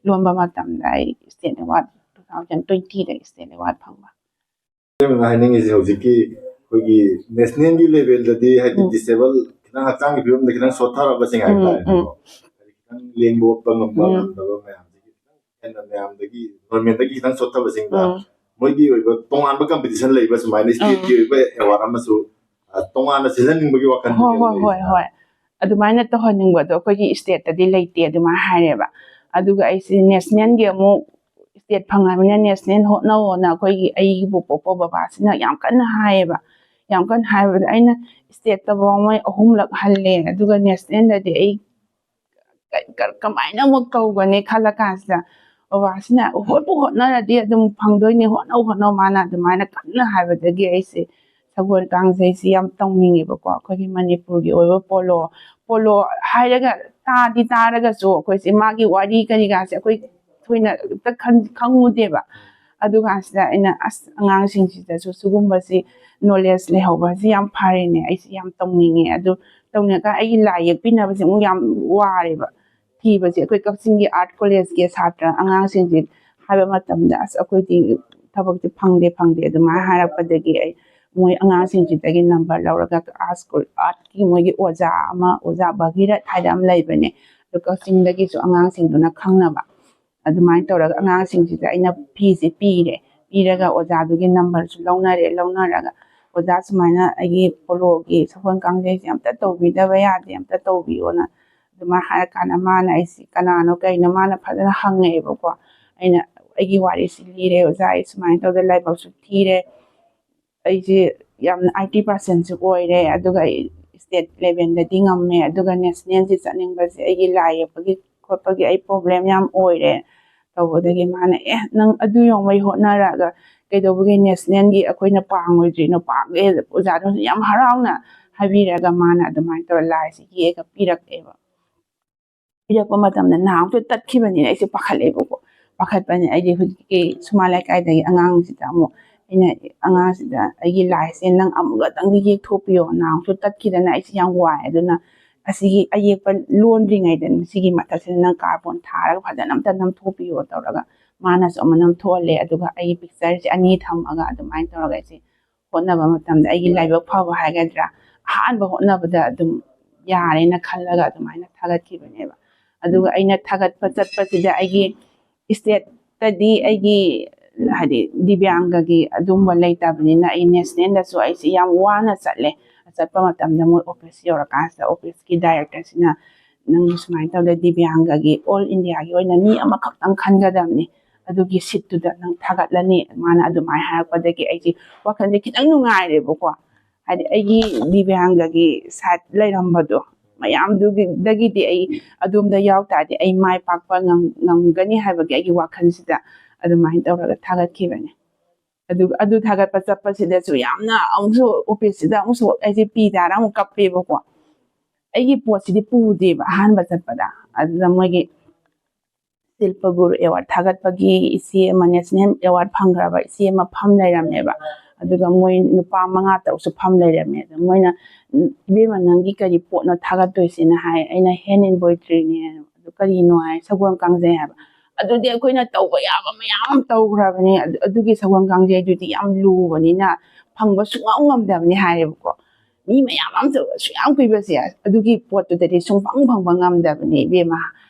ꯂꯣꯟꯕ ꯃꯇꯝꯗ ꯑꯩ ꯏꯁꯇꯦꯠ ꯑꯦꯋꯥꯔꯗ 2020ꯗ ꯏꯁꯇꯦꯠ ꯑꯦꯋꯥꯔꯗ ꯐꯪꯕ ꯍꯥꯏꯅꯤꯡꯉꯤꯁꯦ ꯍꯧꯖꯤꯛꯀꯤ ꯑꯩꯈꯣꯏꯒꯤ ꯅꯦꯁꯅꯦꯜꯒꯤ ꯂꯦꯚꯦꯜꯗꯗꯤ ꯍꯥꯏꯗꯤ ꯗꯤꯁꯦꯕꯜ ꯈꯤꯇꯪ ꯍꯛꯆꯥꯡꯒꯤ ꯐꯤꯕꯝꯗ ꯈꯤꯇꯪ ꯁꯣꯠꯊꯔꯛꯄꯁꯤꯡ ꯍꯥꯏꯇꯥꯔꯦꯀꯣ ꯈꯤꯇꯪ ꯂꯦꯡꯕ ꯑꯣꯠꯄ ꯉꯝꯕ ꯉꯝꯗꯕ ꯃꯌꯥꯝꯁꯤꯒꯤ ꯈꯤꯇꯪ ꯍꯦꯟꯅ ꯃꯌꯥꯝꯗꯒꯤ ꯅꯣꯔꯃꯦꯜꯗꯒꯤ ꯈꯤꯇꯪ ꯁꯣꯠꯊꯕꯁꯤꯡꯗ ꯃꯣꯏꯒꯤ ꯑꯣꯏꯕ ꯇꯣꯉꯥꯟꯕ ꯀꯝꯄꯤꯇꯤꯁꯟ ꯂꯩꯕ ꯁꯨꯃꯥꯏꯅ ꯁ꯭ꯇꯦꯠꯀꯤ ꯑꯣꯏꯕ ꯑꯦꯋꯥꯔꯗ ꯑꯃꯁꯨ ꯇꯣꯉꯥꯟꯅ ꯁꯤꯜꯍꯟꯅꯤꯡꯕꯒꯤ ꯋꯥꯈꯜ ꯍꯣꯏ ꯑꯗꯨꯃꯥꯏꯅ ꯇꯧꯍꯟꯅꯤꯡꯕꯗꯣ ꯑꯩꯈꯣꯏꯒꯤ ꯏꯁꯇꯦꯠꯇꯗꯤ ꯂꯩꯇꯦ ꯑꯗꯨꯃꯥꯏꯅ ꯍꯥꯏꯔꯦꯕ ꯑꯗꯨꯒ ꯑꯩꯁꯦ ꯅꯦꯁꯅꯦꯜꯒꯤ ꯑꯃꯨꯛ ꯏꯁꯇꯦꯠ ꯐꯪꯉꯕꯅꯤꯅ ꯅꯦꯁꯅꯦꯜ ꯍꯣꯠꯅꯧꯑꯣꯅ ꯑꯩꯒꯤꯕꯨ ꯄꯣꯛꯄ ꯕꯕꯥꯁꯤꯅ ꯌꯥꯝ ꯀꯟꯅ ꯍꯥꯏꯌꯦꯕ ꯌꯥꯝ ꯀꯟꯅ ꯍꯥꯏꯕꯗ ꯑꯩꯅ ꯏꯁꯇꯦꯠꯇꯐꯥꯎ ꯃꯣꯏ 3 ꯍꯜꯂꯦ ꯑꯗꯨꯒ ꯅꯦꯁꯅꯦꯜꯗꯗꯤ ꯑꯩ ꯀꯃꯥꯏꯅ ꯑꯃꯨꯛ ꯇꯧꯒꯅꯤ ꯈꯜꯂ ꯀꯥꯟꯁꯤꯗ ꯕꯕꯥꯁꯤꯅ ꯍꯣꯠꯅꯔꯗꯤ ꯑꯗꯨꯝ ꯐꯪꯗꯣꯏꯅꯤ ꯍꯣꯠꯅꯧ ꯃꯥꯅ ꯑꯗꯨꯃꯥꯏꯅ ꯀꯟꯅ ꯍꯥꯏꯕꯗꯒꯤ ꯑꯩꯁꯦ ꯁꯒꯣꯜ ꯀꯥꯡꯖꯩꯁꯤ ꯌꯥꯝ ꯇꯧꯅꯤꯡꯉꯦꯕꯀꯣ ꯑꯩꯈꯣꯏꯒꯤ ꯃꯅꯤꯄꯨꯔꯒꯤ ꯑꯣꯏꯕ ꯄꯣꯂꯣ ꯍꯥꯏꯔꯒ ꯇꯥꯔꯒꯁꯨ ꯑꯩꯈꯣꯏꯁꯦ ꯃꯥꯒꯤ ꯋꯥꯔꯤ ꯀꯔꯤꯀꯥꯁꯦ ꯑꯩꯈꯣꯏ ꯊꯣꯏꯅ ꯑꯝꯇ ꯈꯪꯉꯨꯗꯦꯕ ꯑꯗꯨꯀꯥꯟꯁꯤꯗ ꯑꯩꯅ ꯑꯉꯥꯡꯁꯤꯡꯁꯤꯗꯁꯨ ꯁꯤꯒꯨꯝꯕꯁꯤ ꯅꯣꯂꯦꯖ ꯂꯩꯍꯧꯕꯁꯤ ꯌꯥꯝ ꯐꯔꯦꯅꯦ ꯑꯩꯁꯦ ꯌꯥꯝ ꯇꯧꯅꯤꯡꯉꯦ ꯑꯗꯨ ꯇꯧꯅꯤꯡꯉꯀꯥꯟꯗ ꯑꯩꯒꯤ ꯂꯥꯏ ꯌꯦꯛꯄꯤꯅꯕꯁꯦ ꯑꯃꯨꯛ ꯌꯥꯝ ꯋꯥꯔꯦꯕ ꯊꯤꯕꯁꯦ ꯑꯩꯈꯣꯏ ꯀꯛꯆꯤꯡꯒꯤ ꯑꯥꯔꯠ ꯀꯣꯂꯦꯖꯀꯤ ꯁꯥꯇ꯭ꯔ ꯑꯉꯥꯡꯁꯤꯡꯁꯦ ꯍꯥꯏꯕ ꯃꯇꯝꯗ ꯑꯩꯈꯣꯏꯗꯤ ꯊꯕꯛꯁꯦ ꯐꯪꯗꯦ ꯑꯗꯨꯃꯥꯏꯅ ꯍꯥꯏꯔꯛꯄꯗꯒꯤ ꯑꯩ ꯃꯣꯏ ꯑꯉꯥꯡꯁꯤꯡꯁꯤꯗꯒꯤ ꯅꯝꯕꯔ ꯂꯧꯔꯒ ꯑꯥꯔꯠꯀꯤ ꯃꯣꯏꯒꯤ ꯑꯣꯖꯥ ꯚꯒꯤꯔꯠ ꯍꯥꯏꯅ ꯑꯃ ꯂꯩꯕꯅꯦ ꯑꯗꯨ ꯀꯛꯆꯤꯡꯗꯒꯤꯁꯨ ꯑꯉꯥꯡꯁꯤꯡꯗꯨꯅ ꯈꯪꯅꯕ ꯑꯗꯨꯃꯥꯏꯅ ꯇꯧꯔꯒ ꯑꯉꯥꯡꯁꯤꯡꯁꯤꯗ ꯑꯩꯅ ꯐꯤꯁꯦ ꯄꯤꯔꯒ ꯑꯣꯖꯥꯗꯨꯒꯤ ꯅꯝꯕꯔꯁꯨ ꯂꯧꯅꯔꯒ ꯑꯣꯖꯥ ꯁꯨꯃꯥꯏꯅ ꯑꯩꯒꯤ ꯄꯣꯂꯣꯒꯤ ꯁꯒꯣꯜ ꯀꯥꯡꯖꯩꯁꯦ ꯑꯝꯇ ꯇꯧꯕꯤꯗꯕ ꯌꯥꯗꯦ ꯑꯝꯇ ꯇꯧꯕꯤꯌꯣꯅ ꯑꯗꯨꯃꯥꯏꯅ ꯍꯥꯏꯔꯀꯥꯟꯗ ꯃꯥꯅ ꯑꯩꯁꯤ ꯀꯅꯥꯅꯣ ꯀꯩꯅꯣ ꯃꯥꯅ ꯐꯖꯅ ꯍꯪꯉꯛꯑꯦꯕꯀꯣ ꯑꯩꯒꯤ ꯋꯥꯔꯤꯁꯤ ꯂꯤꯔꯦ ꯑꯣꯖꯥ ꯑꯩ ꯁꯨꯃꯥꯏꯅ ꯇꯧꯗꯅ ꯂꯥꯏꯕꯛꯁꯨ ꯊꯤꯔꯦ ꯑꯩꯁꯦ ꯌꯥꯝꯅ 80% ꯑꯣꯏꯔꯦ ꯑꯗꯨꯒ ꯑꯩ ꯁ꯭ꯇꯦꯠ ꯂꯦꯚꯦꯜꯗꯗꯤ ꯉꯝꯃꯦ ꯑꯗꯨꯒ ꯅꯦꯁꯅꯦꯜꯁꯤ ꯆꯠꯅꯤꯡꯕꯁꯦ ꯑꯩꯒꯤ ꯂꯥꯏ ꯌꯦꯛꯄꯒꯤ ꯈꯣꯠꯄꯒꯤ ꯑꯩ ꯄ꯭ꯔꯣꯕ꯭ꯂꯦꯝ ꯌꯥꯝ ꯑꯣꯏꯔꯦ ꯇꯧꯕꯗꯒꯤ ꯃꯥꯅ ꯅꯪ ꯑꯗꯨ ꯌꯧꯉꯩ ꯍꯣꯠꯅꯔꯒ ꯀꯩꯗꯧꯕꯒꯤ ꯅꯦꯁꯅꯦꯜꯒꯤ ꯑꯩꯈꯣꯏꯅ ꯄꯥꯡꯉꯣꯏꯗ꯭ꯔꯤꯅꯣ ꯄꯥꯡꯒꯦ ꯑꯣꯖꯥꯗꯨꯁꯨ ꯌꯥꯝ ꯍꯔꯥꯎꯅ ꯍꯥꯏꯕꯤꯔꯒ ꯃꯥꯅ ꯑꯗꯨꯃꯥꯏꯅ ꯇꯧꯔ ꯂꯥꯏꯁꯤ ꯌꯦꯛꯑꯒ ꯄꯤꯔꯛꯑꯦꯕ ꯄꯤꯔꯛꯄ ꯃꯇꯝꯗ ꯅꯍꯥꯟꯁꯨ ꯇꯠꯈꯤꯕꯅꯤꯅ ꯑꯩꯁꯦ ꯄꯥꯈꯠꯂꯦꯕꯀꯣ ꯄꯥꯈꯠꯄꯅꯤ ꯑꯩꯗꯤ ꯍꯧꯖꯤꯛꯀꯤ ꯁꯨꯃꯥꯡ ꯂꯩꯀꯥꯏꯗꯒꯤ ꯑꯉꯥꯡꯁꯤꯗ ꯑꯃꯨꯛ ꯑꯩꯅ ꯑꯉꯥꯡꯁꯤꯗ ꯑꯩꯒꯤ ꯂꯥꯏꯁꯦ ꯅꯪ ꯑꯃꯨꯛꯇꯪꯗꯤ ꯌꯦꯛꯊꯣꯛꯄꯤꯌꯣ ꯅꯍꯥꯟꯁꯨ ꯇꯠꯈꯤꯗꯅ ꯑꯩꯁꯦ ꯌꯥꯝ ꯋꯥꯏ ꯑꯗꯨꯅ ꯑꯁꯤꯒꯤ ꯑꯌꯦꯛꯄ ꯂꯣꯟꯗ꯭ꯔꯤꯉꯩꯗ ꯁꯤꯒꯤ ꯃꯊꯛꯁꯤꯗ ꯅꯪ ꯀꯥꯔꯕꯣꯟ ꯊꯥꯔꯒ ꯐꯖꯅ ꯑꯝꯇ ꯅꯝꯊꯣꯛꯄꯤꯌꯣ ꯇꯧꯔꯒ ꯃꯥꯅꯁꯨ ꯑꯃ ꯅꯝꯊꯣꯛꯍꯜꯂꯦ ꯑꯗꯨꯒ ꯑꯩꯒꯤ ꯄꯤꯛꯆꯔꯁꯦ 2 ꯊꯝꯃꯒ ꯑꯗꯨꯃꯥꯏꯅ ꯇꯧꯔꯒ ꯑꯩꯁꯦ ꯍꯣꯠꯅꯕ ꯃꯇꯝꯗ ꯑꯩꯒꯤ ꯂꯥꯏꯕꯛ ꯐꯕ ꯍꯥꯏꯒꯗ꯭ꯔꯥ ꯑꯍꯥꯟꯕ ꯍꯣꯠꯅꯕꯗ ꯑꯗꯨꯝ ꯌꯥꯔꯦꯅ ꯈꯜꯂꯒ ꯑꯗꯨꯃꯥꯏꯅ ꯊꯥꯒꯠꯈꯤꯕꯅꯦꯕ ꯑꯗꯨꯒ ꯑꯩꯅ ꯊꯥꯒꯠꯄ ꯆꯠꯄꯁꯤꯗ ꯑꯩꯒꯤ ꯁ꯭ꯇꯦꯠꯇꯗꯤ ꯑꯩꯒꯤ ꯍꯥꯏꯗꯤ ꯗꯤꯕ꯭ꯌꯥꯡꯒꯒꯤ ꯑꯗꯨꯝꯕ ꯂꯩꯇꯕꯅꯤꯅ ꯑꯩ ꯅꯦꯁꯅꯦꯜꯗꯁꯨ ꯑꯩꯁꯦ ꯌꯥꯝ ꯋꯥꯅ ꯆꯠꯂꯦ ꯆꯠꯄ ꯃꯇꯝꯗ ꯃꯣꯏ ꯑꯣꯐꯤꯁ ꯌꯧꯔꯀꯥꯟꯁꯤꯗ ꯑꯣꯐꯤꯁꯀꯤ ꯗꯥꯏꯔꯦꯛꯇꯔꯁꯤꯅ ꯅꯪ ꯁꯨꯃꯥꯏꯅ ꯇꯧꯗꯦ ꯗꯤꯕ꯭ꯌꯥꯡꯒꯒꯤ ꯑꯣꯜ ꯏꯟꯗꯤꯌꯥꯒꯤ ꯑꯣꯏꯅ ꯃꯤ ꯑꯃꯈꯛꯇꯪ ꯈꯟꯒꯗꯕꯅꯤ ꯑꯗꯨꯒꯤ ꯁꯤꯠꯇꯨꯗ ꯅꯪ ꯊꯥꯒꯠꯂꯅꯤ ꯃꯥꯅ ꯑꯗꯨꯃꯥꯏꯅ ꯍꯥꯏꯔꯛꯄꯗꯒꯤ ꯑꯩꯁꯦ ꯋꯥꯈꯜꯁꯦ ꯈꯤꯇꯪ ꯅꯨꯡꯉꯥꯏꯔꯦꯕꯀꯣ ꯍꯥꯏꯗꯤ ꯑꯩꯒꯤ ꯗꯤꯕ꯭ꯌꯥꯡꯒꯒꯤ ꯁꯥꯏꯠ ꯂꯩꯔꯝꯕꯗꯣ ꯃꯌꯥꯝꯗꯨꯒꯤꯗꯒꯤꯗꯤ ꯑꯩ ꯑꯗꯣꯝꯗ ꯌꯥꯎ ꯇꯥꯔꯗꯤ ꯑꯩ ꯃꯥꯏ ꯄꯥꯛꯄ ꯉꯝꯒꯅꯤ ꯍꯥꯏꯕꯒꯤ ꯑꯩꯒꯤ ꯋꯥꯈꯜꯁꯤꯗ ꯑꯗꯨꯃꯥꯏꯅ ꯇꯧꯔꯒ ꯊꯥꯒꯠꯈꯤꯕꯅꯦ ꯑꯗꯨꯒ ꯑꯗꯨ ꯊꯥꯒꯠꯄ ꯆꯠꯄꯁꯤꯗꯁꯨ ꯌꯥꯝꯅ ꯑꯃꯨꯛꯁꯨ ꯑꯣꯐꯤꯁꯁꯤꯗ ꯑꯃꯨꯛꯁꯨ ꯑꯩꯁꯦ ꯄꯤ ꯇꯥꯔ ꯑꯃꯨꯛ ꯀꯞꯄꯦꯕꯀꯣ ꯑꯩꯒꯤ ꯄꯣꯠꯁꯤꯗꯤ ꯄꯨꯗꯦꯕ ꯑꯍꯥꯟꯕ ꯆꯠꯄꯗ ꯑꯗꯨꯗ ꯃꯣꯏꯒꯤ ꯁꯤꯜꯄ ꯒꯨꯔꯨ ꯑꯦꯋꯥꯔꯗ ꯊꯥꯒꯠꯄꯒꯤ ꯏꯆꯦ ꯑꯃ ꯅꯦꯁꯅꯦꯜ ꯑꯦꯋꯥꯔꯗ ꯐꯪꯈ꯭ꯔꯕ ꯏꯆꯦ ꯑꯃ ꯐꯝ ꯂꯩꯔꯝꯃꯦꯕ ꯑꯗꯨꯒ ꯃꯣꯏ ꯅꯨꯄꯥ 5-6ꯁꯨ ꯐꯝ ꯂꯩꯔꯝꯃꯦ ꯑꯗ ꯃꯣꯏꯅ ꯏꯕꯦꯝꯃ ꯅꯪꯒꯤ ꯀꯔꯤ ꯄꯣꯠꯅꯣ ꯊꯥꯒꯠꯇꯣꯏꯁꯤꯅ ꯍꯥꯏ ꯑꯩꯅ ꯍꯦꯟ ꯏꯝꯕꯣꯏꯗ꯭ꯔꯤꯅꯦ ꯑꯗꯨ ꯀꯔꯤꯅꯣ ꯍꯥꯏ ꯁꯒꯣꯜ ꯀꯥꯡꯖꯩ ꯍꯥꯏꯕ ꯑꯗꯨꯗꯤ ꯑꯩꯈꯣꯏꯅ ꯇꯧꯕ ꯌꯥꯕ ꯃꯌꯥꯝ ꯑꯃ ꯇꯧꯈ꯭ꯔꯕꯅꯤ ꯑꯗꯨꯒꯤ ꯁꯒꯣꯜ ꯀꯥꯡꯖꯩꯗꯨꯗꯤ ꯌꯥꯝ ꯂꯨꯕꯅꯤꯅ ꯐꯪꯕ ꯁꯨꯡꯉꯝ ꯉꯝꯗꯕꯅꯤ ꯍꯥꯏꯔꯦꯕꯀꯣ ꯃꯤ ꯃꯌꯥꯝ ꯑꯃ ꯁꯨꯌꯥꯝ ꯀꯨꯏꯕꯁꯦ ꯑꯗꯨꯒꯤ ꯄꯣꯠꯇꯨꯗꯗꯤ ꯁꯨꯡꯐꯪ ꯐꯪꯕ ꯉꯝꯗꯕꯅꯤ ꯏꯕꯦꯝꯃ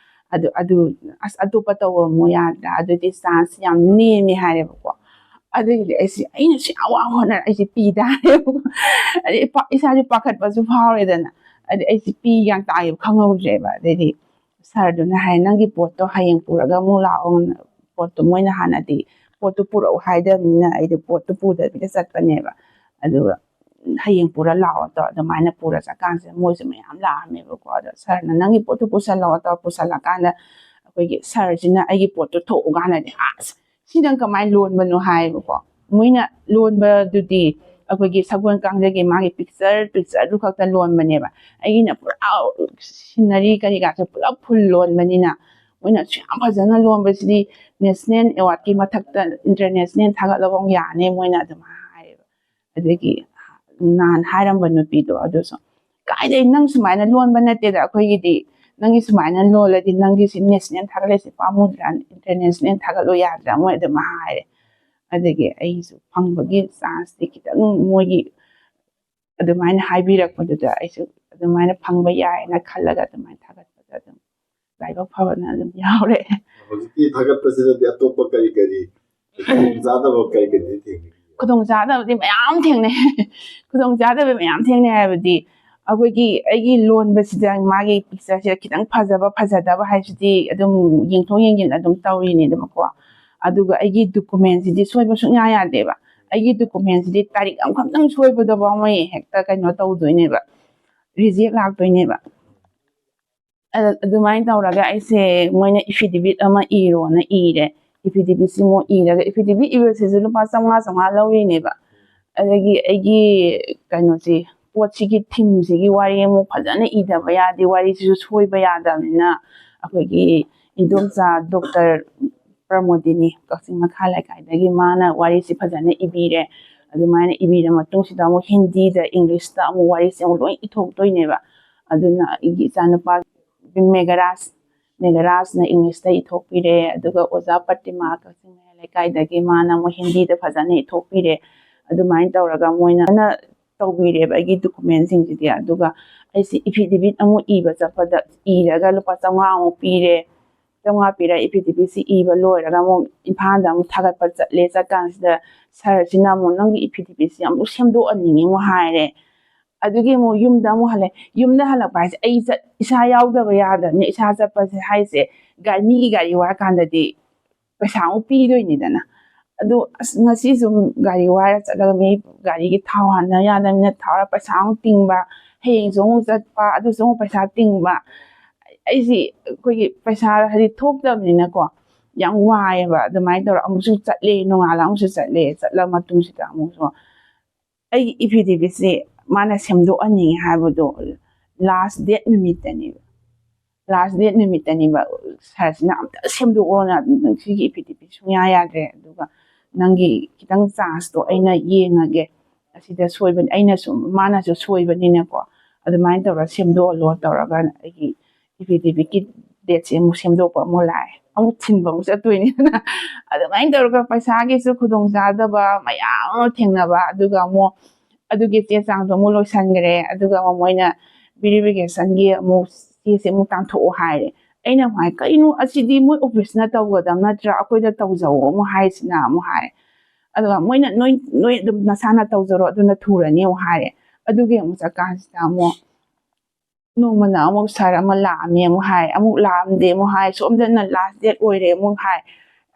ꯑꯗꯨ ꯑꯁ ꯑꯇꯣꯞꯄ ꯇꯧꯔꯝꯃꯣ ꯌꯥꯗ꯭ꯔꯥ ꯑꯗꯨꯗꯤ ꯆꯥꯟꯁ ꯌꯥꯝ ꯅꯦꯝꯃꯤ ꯍꯥꯏꯔꯦꯕꯀꯣ ꯑꯗꯨꯒꯤꯗꯤ ꯑꯩꯅ ꯌꯥꯝ ꯋꯥ ꯍꯣꯠꯅꯔ ꯑꯩꯁꯦ ꯄꯤ ꯇꯥꯔꯦꯕꯀꯣ ꯑꯗꯩ ꯏꯁꯥꯁꯦ ꯄꯥꯈꯠꯄꯁꯨ ꯐꯥꯎꯔꯦꯗꯅ ꯑꯗꯩ ꯑꯩꯁꯦ ꯄꯤꯒ ꯇꯥꯒꯤꯕ ꯈꯪꯍꯧꯗ꯭ꯔꯦꯕ ꯑꯗꯩꯗꯤ ꯁꯥꯔꯗꯨꯅ ꯍꯥꯏ ꯅꯪꯒꯤ ꯄꯣꯠꯇꯣ ꯍꯌꯦꯡ ꯄꯨꯔꯒ ꯑꯃꯨꯛ ꯂꯥꯛꯑꯣ ꯄꯣꯠꯇꯣ ꯃꯣꯏꯅ ꯍꯥꯟꯅꯗꯤ ꯄꯣꯠꯇꯣ ꯄꯨꯔꯛꯎ ꯍꯥꯏꯗꯕꯅꯤꯅ ꯑꯩꯗꯣ ꯄꯣꯠꯇꯣ ꯄꯨꯗꯕꯤꯗ ꯆꯠꯄꯅꯦꯕ ꯑꯗꯨꯒ ꯍꯌꯦꯡ ꯄꯨꯔ ꯂꯥꯛꯑꯣ ꯇꯧꯔ ꯑꯗꯨꯃꯥꯏꯅ ꯄꯨꯔ ꯆꯠꯀꯥꯟꯁꯤꯗ ꯃꯣꯏꯁꯨ ꯃꯌꯥꯝ ꯂꯥꯛꯑꯝꯃꯦꯕꯀꯣ ꯑꯗꯣ ꯁꯥꯔꯅ ꯅꯪꯒꯤ ꯄꯣꯠꯇꯣ ꯄꯨꯁꯜꯂꯛꯑꯣ ꯇꯧꯔ ꯄꯨꯁꯜꯂꯀꯥꯟꯗ ꯑꯩꯈꯣꯏꯒꯤ ꯁꯥꯔꯁꯤꯅ ꯑꯩꯒꯤ ꯄꯣꯠꯇꯣ ꯊꯣꯛꯎ ꯀꯥꯟꯗꯗꯤ ꯑꯁ ꯁꯤꯗꯪ ꯀꯃꯥꯏꯅ ꯂꯣꯟꯕꯅꯣ ꯍꯥꯏꯌꯦꯕꯀꯣ ꯃꯣꯏꯅ ꯂꯣꯟꯕꯗꯨꯗꯤ ꯑꯩꯈꯣꯏꯒꯤ ꯁꯒꯣꯜ ꯀꯥꯡꯖꯩꯒꯤ ꯃꯥꯒꯤ ꯄꯤꯛꯆꯔꯗꯨ ꯈꯛꯇ ꯂꯣꯟꯕꯅꯦꯕ ꯑꯩꯒꯤꯅ ꯄꯨꯔꯥ ꯁꯤꯅꯔꯤ ꯀꯔꯤꯀꯥꯁꯦ ꯄꯨꯂꯞ ꯐꯨꯜ ꯂꯣꯟꯕꯅꯤꯅ ꯃꯣꯏꯅ ꯌꯥꯝ ꯐꯖꯅ ꯂꯣꯟꯕꯁꯤꯗꯤ ꯅꯦꯁꯅꯦꯜ ꯑꯦꯋꯥꯔꯗꯀꯤ ꯃꯊꯛꯇ ꯏꯟꯇꯔꯅꯦꯁꯅꯦꯜ ꯊꯥꯒꯠꯂꯕ ꯌꯥꯅꯤ ꯃꯣꯏꯅ ꯑꯗꯨꯃꯥꯏꯅ ꯍꯥꯏꯌꯦꯕ ꯑꯗꯒꯤ ꯅꯍꯥꯟ ꯍꯥꯏꯔꯝꯕ ꯅꯨꯄꯤꯗꯣ ꯑꯗꯨꯁꯨ ꯀꯥꯏꯗꯩ ꯅꯪ ꯁꯨꯃꯥꯏꯅ ꯂꯣꯟꯕ ꯅꯠꯇꯦꯗ ꯑꯩꯈꯣꯏꯒꯤꯗꯤ ꯅꯪꯒꯤ ꯁꯨꯃꯥꯏꯅ ꯂꯣꯜꯂꯗꯤ ꯅꯪꯒꯤꯁꯤ ꯅꯦꯁꯅꯦꯜ ꯊꯥꯒꯠꯂꯤꯁꯤ ꯄꯥꯝꯃꯨꯗ꯭ꯔꯥ ꯏꯟꯇꯔꯅꯦꯁꯅꯦꯜ ꯊꯥꯒꯠꯂꯨ ꯌꯥꯗ꯭ꯔꯥ ꯃꯣꯏ ꯑꯗꯨꯝ ꯍꯥꯏꯔꯦ ꯑꯗꯒꯤ ꯑꯩꯁꯨ ꯐꯪꯕꯒꯤ ꯆꯥꯟꯁꯇꯤ ꯈꯤꯇꯪ ꯃꯣꯏꯒꯤ ꯑꯗꯨꯃꯥꯏꯅ ꯍꯥꯏꯕꯤꯔꯛꯄꯗꯨꯗ ꯑꯩꯁꯨ ꯑꯗꯨꯃꯥꯏꯅ ꯐꯪꯕ ꯌꯥꯏꯅ ꯈꯜꯂꯒ ꯑꯗꯨꯃꯥꯏꯅ ꯊꯥꯒꯠꯄꯗ ꯑꯗꯨꯝ ꯂꯥꯏꯕꯛ ꯐꯕꯅ ꯑꯗꯨꯝ ꯌꯥꯎꯔꯦ ꯍꯧꯖꯤꯛꯀꯤ ꯊꯥꯒꯠꯄꯁꯤꯗꯗꯤ ꯑꯇꯣꯞꯄ ꯀꯔꯤ ꯆꯥꯗꯕ ꯀꯔꯤ ꯊꯦꯡꯅꯩ ꯈꯨꯗꯣꯡꯆꯥꯗꯕꯗꯤ ꯃꯌꯥꯝ ꯊꯦꯡꯅꯩ ꯈꯨꯗꯣꯡꯆꯥꯗꯕ ꯃꯌꯥꯝ ꯊꯦꯡꯅꯩ ꯍꯥꯏꯕꯗꯤ ꯑꯩꯒꯤ ꯂꯣꯟꯕꯁꯤꯗ ꯃꯥꯒꯤ ꯄꯤꯛꯆꯔꯁꯤꯗ ꯈꯤꯇꯪ ꯐꯖꯕ ꯐꯖꯗꯕ ꯍꯥꯏꯕꯁꯤꯗꯤ ꯑꯗꯨꯝ ꯌꯦꯡꯊꯣꯛ ꯌꯦꯡꯖꯤꯟ ꯑꯗꯨꯝ ꯇꯧꯔꯤꯅꯤꯗꯅꯀꯣ ꯑꯗꯨꯒ ꯑꯩꯒꯤ ꯗꯣꯀꯨꯃꯦꯟꯁꯤꯗꯤ ꯁꯣꯏꯕ ꯁꯨꯡꯌꯥ ꯌꯥꯗꯦꯕ ꯑꯩꯒꯤ ꯗꯣꯀꯨꯃꯦꯟꯁꯤꯗꯤ ꯇꯥꯔꯤꯛ ꯑꯃꯈꯛꯇꯪ ꯁꯣꯏꯕꯗꯐꯥꯎ ꯃꯣꯏ ꯍꯦꯛꯇ ꯀꯩꯅꯣ ꯇꯧꯗꯣꯏꯅꯦꯕ ꯔꯤꯖꯦꯛ ꯂꯥꯛꯇꯣꯏꯅꯦꯕ ꯑꯗꯨꯃꯥꯏꯅ ꯇꯧꯔꯒ ꯑꯩꯁꯦ ꯃꯣꯏꯅ ꯏꯐꯤꯗꯦꯕꯤꯠ ꯑꯃ ꯏꯔꯣꯅ ꯏꯔꯦ ꯏꯐꯤꯗꯦꯕꯤꯠꯁꯤꯃꯨꯛ ꯏꯔꯒ ꯏꯐꯤꯗꯦꯕꯤꯠ ꯏꯕꯁꯤꯁꯨ ꯂꯨꯄꯥ 500 ꯂꯧꯔꯤꯅꯦꯕ ꯑꯗꯒꯤ ꯑꯩꯒꯤ ꯀꯩꯅꯣꯁꯤ ꯄꯣꯠꯁꯤꯒꯤ ꯊꯤꯝꯁꯤꯒꯤ ꯋꯥꯔꯤ ꯑꯃꯨꯛ ꯐꯖꯅ ꯏꯗꯕ ꯌꯥꯗꯦ ꯋꯥꯔꯤꯁꯤꯁꯨ ꯁꯣꯏꯕ ꯌꯥꯗꯕꯅꯤنا ꯑꯩꯈꯣꯏꯒꯤ ꯏꯟꯗꯣꯝꯆꯥ ꯗꯣꯛꯇꯔ ꯄ꯭ꯔꯃꯣꯗꯤꯅꯤ ꯀꯛꯆꯤꯡ ꯃꯈꯥ ꯂꯩꯀꯥꯏꯗꯒꯤ ꯃꯥꯅ ꯋꯥꯔꯤꯁꯤ ꯐꯖꯅ ꯏꯕꯤꯔꯦ ꯑꯗꯨꯃꯥꯏꯅ ꯏꯕꯤꯔ ꯃꯇꯨꯡꯁꯤꯗ ꯑꯃꯨꯛ ꯍꯤꯟꯗꯤꯗ ꯏꯪꯂꯤꯁꯇ ꯑꯃꯨꯛ ꯋꯥꯔꯤꯁꯦ ꯑꯃꯨꯛ ꯂꯣꯏ ꯏꯊꯣꯛꯇꯣꯏꯅꯦꯕ ꯑꯗꯨꯅ ꯑꯩꯒꯤ ꯏꯆꯥꯅꯨꯄꯥ ꯃꯦꯘꯔꯥꯖꯅ ꯏꯪꯂꯤꯁꯇ ꯏꯊꯣꯛꯄꯤꯔꯦ ꯑꯗꯨꯒ ꯑꯣꯖꯥ ꯄꯇꯤꯃꯥ ꯀꯛꯆꯤꯡ ꯃꯌꯥꯏ ꯂꯩꯀꯥꯏꯗꯒꯤ ꯃꯥꯅ ꯑꯃꯨꯛ ꯍꯤꯟꯗꯤꯗ ꯐꯖꯅ ꯏꯊꯣꯛꯄꯤꯔꯦ ꯑꯗꯨꯃꯥꯏꯅ ꯇꯧꯔꯒ ꯃꯣꯏꯅ ꯇꯧꯕꯤꯔꯦꯕ ꯑꯩꯒꯤ ꯗꯣꯀꯨꯃꯦꯟꯁꯤꯡꯁꯤꯗꯤ ꯑꯗꯨꯒ ꯑꯩꯁꯤ ꯏꯐꯤꯗꯦꯕꯤꯠ ꯑꯃꯨꯛ ꯏꯕ ꯆꯠꯄꯗ ꯏꯔꯒ ꯂꯨꯄꯥ 500 ꯑꯃꯨꯛ ꯄꯤꯔꯦ 500 ꯄꯤꯔ ꯏꯐꯤꯗꯦꯕꯤꯠꯁꯤ ꯏꯕ ꯂꯣꯏꯔꯒ ꯑꯃꯨꯛ ꯏꯝꯐꯥꯜꯗ ꯑꯃꯨꯛ ꯊꯥꯒꯠꯄ ꯆꯠꯀꯥꯟꯁꯤꯗ ꯁꯥꯔꯁꯤꯅ ꯑꯃꯨꯛ ꯅꯪꯒꯤ ꯏꯐꯤꯗꯦꯕꯤꯠꯁꯤ ꯑꯃꯨꯛ ꯁꯦꯝꯗꯣꯛꯍꯟꯅꯤꯡꯉꯤ ꯑꯃꯨꯛ ꯍꯥꯏꯔꯦ ꯑꯗꯨꯒꯤ ꯑꯃꯨꯛ ꯌꯨꯝꯗ ꯑꯃꯨꯛ ꯍꯜꯂꯦ ꯌꯨꯝꯗ ꯍꯜꯂꯛꯄ ꯍꯥꯏꯁꯦ ꯑꯩ ꯏꯁꯥ ꯌꯥꯎꯗꯕ ꯌꯥꯗꯕꯅꯤ ꯏꯁꯥ ꯆꯠꯄꯁꯦ ꯍꯥꯏꯁꯦ ꯃꯤꯒꯤ ꯒꯥꯔꯤ ꯋꯥꯔꯀꯥꯟꯗꯗꯤ ꯄꯩꯁꯥ ꯑꯃꯨꯛ ꯄꯤꯗꯣꯏꯅꯤꯗꯅ ꯑꯗꯨ ꯑꯁ ꯉꯁꯤꯁꯨ ꯒꯥꯔꯤ ꯋꯥꯏꯔ ꯆꯠꯂꯒ ꯃꯤ ꯒꯥꯔꯤꯒꯤ ꯊꯥꯎ ꯍꯥꯟꯅ ꯌꯥꯗꯕꯅꯤꯅ ꯊꯥꯎꯔ ꯄꯩꯁꯥ ꯑꯃꯨꯛ ꯇꯤꯡꯕ ꯍꯌꯦꯡꯁꯨ ꯑꯃꯨꯛ ꯆꯠꯄ ꯑꯗꯨꯁꯨ ꯑꯃꯨꯛ ꯄꯩꯁꯥ ꯇꯤꯡꯕ ꯑꯩꯁꯤ ꯑꯩꯈꯣꯏꯒꯤ ꯄꯩꯁꯥ ꯍꯥꯏꯗꯤ ꯊꯣꯛꯇꯕꯅꯤꯅꯀꯣ ꯌꯥꯝ ꯋꯥꯏꯑꯦꯕ ꯑꯗꯨꯃꯥꯏꯅ ꯇꯧꯔ ꯑꯃꯨꯛꯁꯨ ꯆꯠꯂꯦ ꯅꯣꯡꯉꯥꯜꯂ ꯑꯃꯨꯛꯁꯨ ꯆꯠꯂꯦ ꯆꯠꯂ ꯃꯇꯨꯡꯁꯤꯗ ꯑꯃꯨꯛꯁꯨ ꯑꯩꯒꯤ ꯏꯐꯤꯗꯦꯕꯤꯠꯁꯦ ꯃꯥꯅ ꯁꯦꯝꯗꯣꯛꯍꯟꯅꯤꯡꯉꯦ ꯍꯥꯏꯕꯗꯣ ꯂꯥꯁ ꯗꯦꯠ ꯅꯨꯃꯤꯠꯇꯅꯦꯕ ꯂꯥꯁ ꯗꯦꯠ ꯅꯨꯃꯤꯠꯇꯅꯦꯕ ꯁꯥꯔꯁꯤꯅ ꯑꯝꯇ ꯁꯦꯝꯗꯣꯛꯑꯣꯅ ꯁꯤꯒꯤ ꯏꯐꯤꯗꯦꯕꯤꯠ ꯁꯨꯡꯌꯥ ꯌꯥꯗ꯭ꯔꯦ ꯑꯗꯨꯒ ꯅꯪꯒꯤ ꯈꯤꯇꯪ ꯆꯥꯟꯁꯇꯣ ꯑꯩꯅ ꯌꯦꯡꯉꯒꯦ ꯑꯁꯤꯗ ꯁꯣꯏꯕꯅꯤ ꯑꯩꯅꯁꯨ ꯃꯥꯅꯁꯨ ꯁꯣꯏꯕꯅꯤꯅꯀꯣ ꯑꯗꯨꯃꯥꯏꯅ ꯇꯧꯔ ꯁꯦꯝꯗꯣꯛꯍꯜꯂꯣ ꯇꯧꯔꯒ ꯑꯩꯒꯤ ꯏꯐꯤꯗꯦꯕꯤꯠꯀꯤ ꯗꯦꯠꯁꯦ ꯑꯃꯨꯛ ꯁꯦꯝꯗꯣꯛꯄ ꯑꯃꯨꯛ ꯂꯥꯛꯑꯦ ꯑꯃꯨꯛ ꯊꯤꯟꯕ ꯑꯃꯨꯛ ꯆꯠꯇꯣꯏꯅꯤꯗꯅ ꯑꯗꯨꯃꯥꯏꯅ ꯇꯧꯔꯒ ꯄꯩꯁꯥꯒꯤꯁꯨ ꯈꯨꯗꯣꯡꯆꯥꯗꯕ ꯃꯌꯥꯝ ꯑꯃ ꯊꯦꯡꯅꯕ ꯑꯗꯨꯒ ꯑꯃꯨꯛ ꯑꯗꯨꯒꯤ ꯆꯦ ꯆꯥꯡꯗꯣ ꯑꯃꯨꯛ ꯂꯣꯏꯁꯟꯈ꯭ꯔꯦ ꯑꯗꯨꯒ ꯑꯃꯨꯛ ꯃꯣꯏꯅ ꯚꯦꯔꯤꯐꯤꯀꯦꯁꯟꯒꯤ ꯑꯃꯨꯛ ꯆꯦꯁꯦ ꯑꯃꯨꯛ ꯇꯥꯟꯊꯣꯛꯑꯣ ꯍꯥꯏꯔꯦ ꯑꯩꯅ ꯑꯃꯨꯛ ꯍꯥꯏ ꯀꯩꯅꯣ ꯑꯁꯤꯗꯤ ꯃꯣꯏ ꯑꯣꯐꯤꯁꯅ ꯇꯧꯒꯗꯕ ꯅꯠꯇ꯭ꯔꯥ ꯑꯩꯈꯣꯏꯗ ꯇꯧꯖꯧꯑꯣ ꯑꯃꯨꯛ ꯍꯥꯏꯁꯤꯅ ꯑꯃꯨꯛ ꯍꯥꯏꯔꯦ ꯑꯗꯨꯒ ꯃꯣꯏꯅ ꯅꯣꯏ ꯑꯗꯨꯝ ꯅꯁꯥꯅ ꯇꯧꯖꯔꯣ ꯑꯗꯨꯅ ꯊꯨꯔꯅꯤ ꯑꯃꯨꯛ ꯍꯥꯏꯔꯦ ꯑꯗꯨꯒꯤ ꯑꯃꯨꯛ ꯆꯠꯀꯥꯟꯁꯤꯗ ꯑꯃꯨꯛ ꯅꯣꯡꯃꯅ ꯑꯃꯨꯛ ꯁꯥꯔ ꯑꯃ ꯂꯥꯛꯑꯝꯃꯦ ꯑꯃꯨꯛ ꯍꯥꯏ ꯑꯃꯨꯛ ꯂꯥꯛꯑꯝꯗꯦ ꯑꯃꯨꯛ ꯍꯥꯏ ꯁꯣꯝꯗꯅ ꯂꯥꯁ ꯗꯦꯠ ꯑꯣꯏꯔꯦ ꯑꯃꯨꯛ ꯍꯥꯏ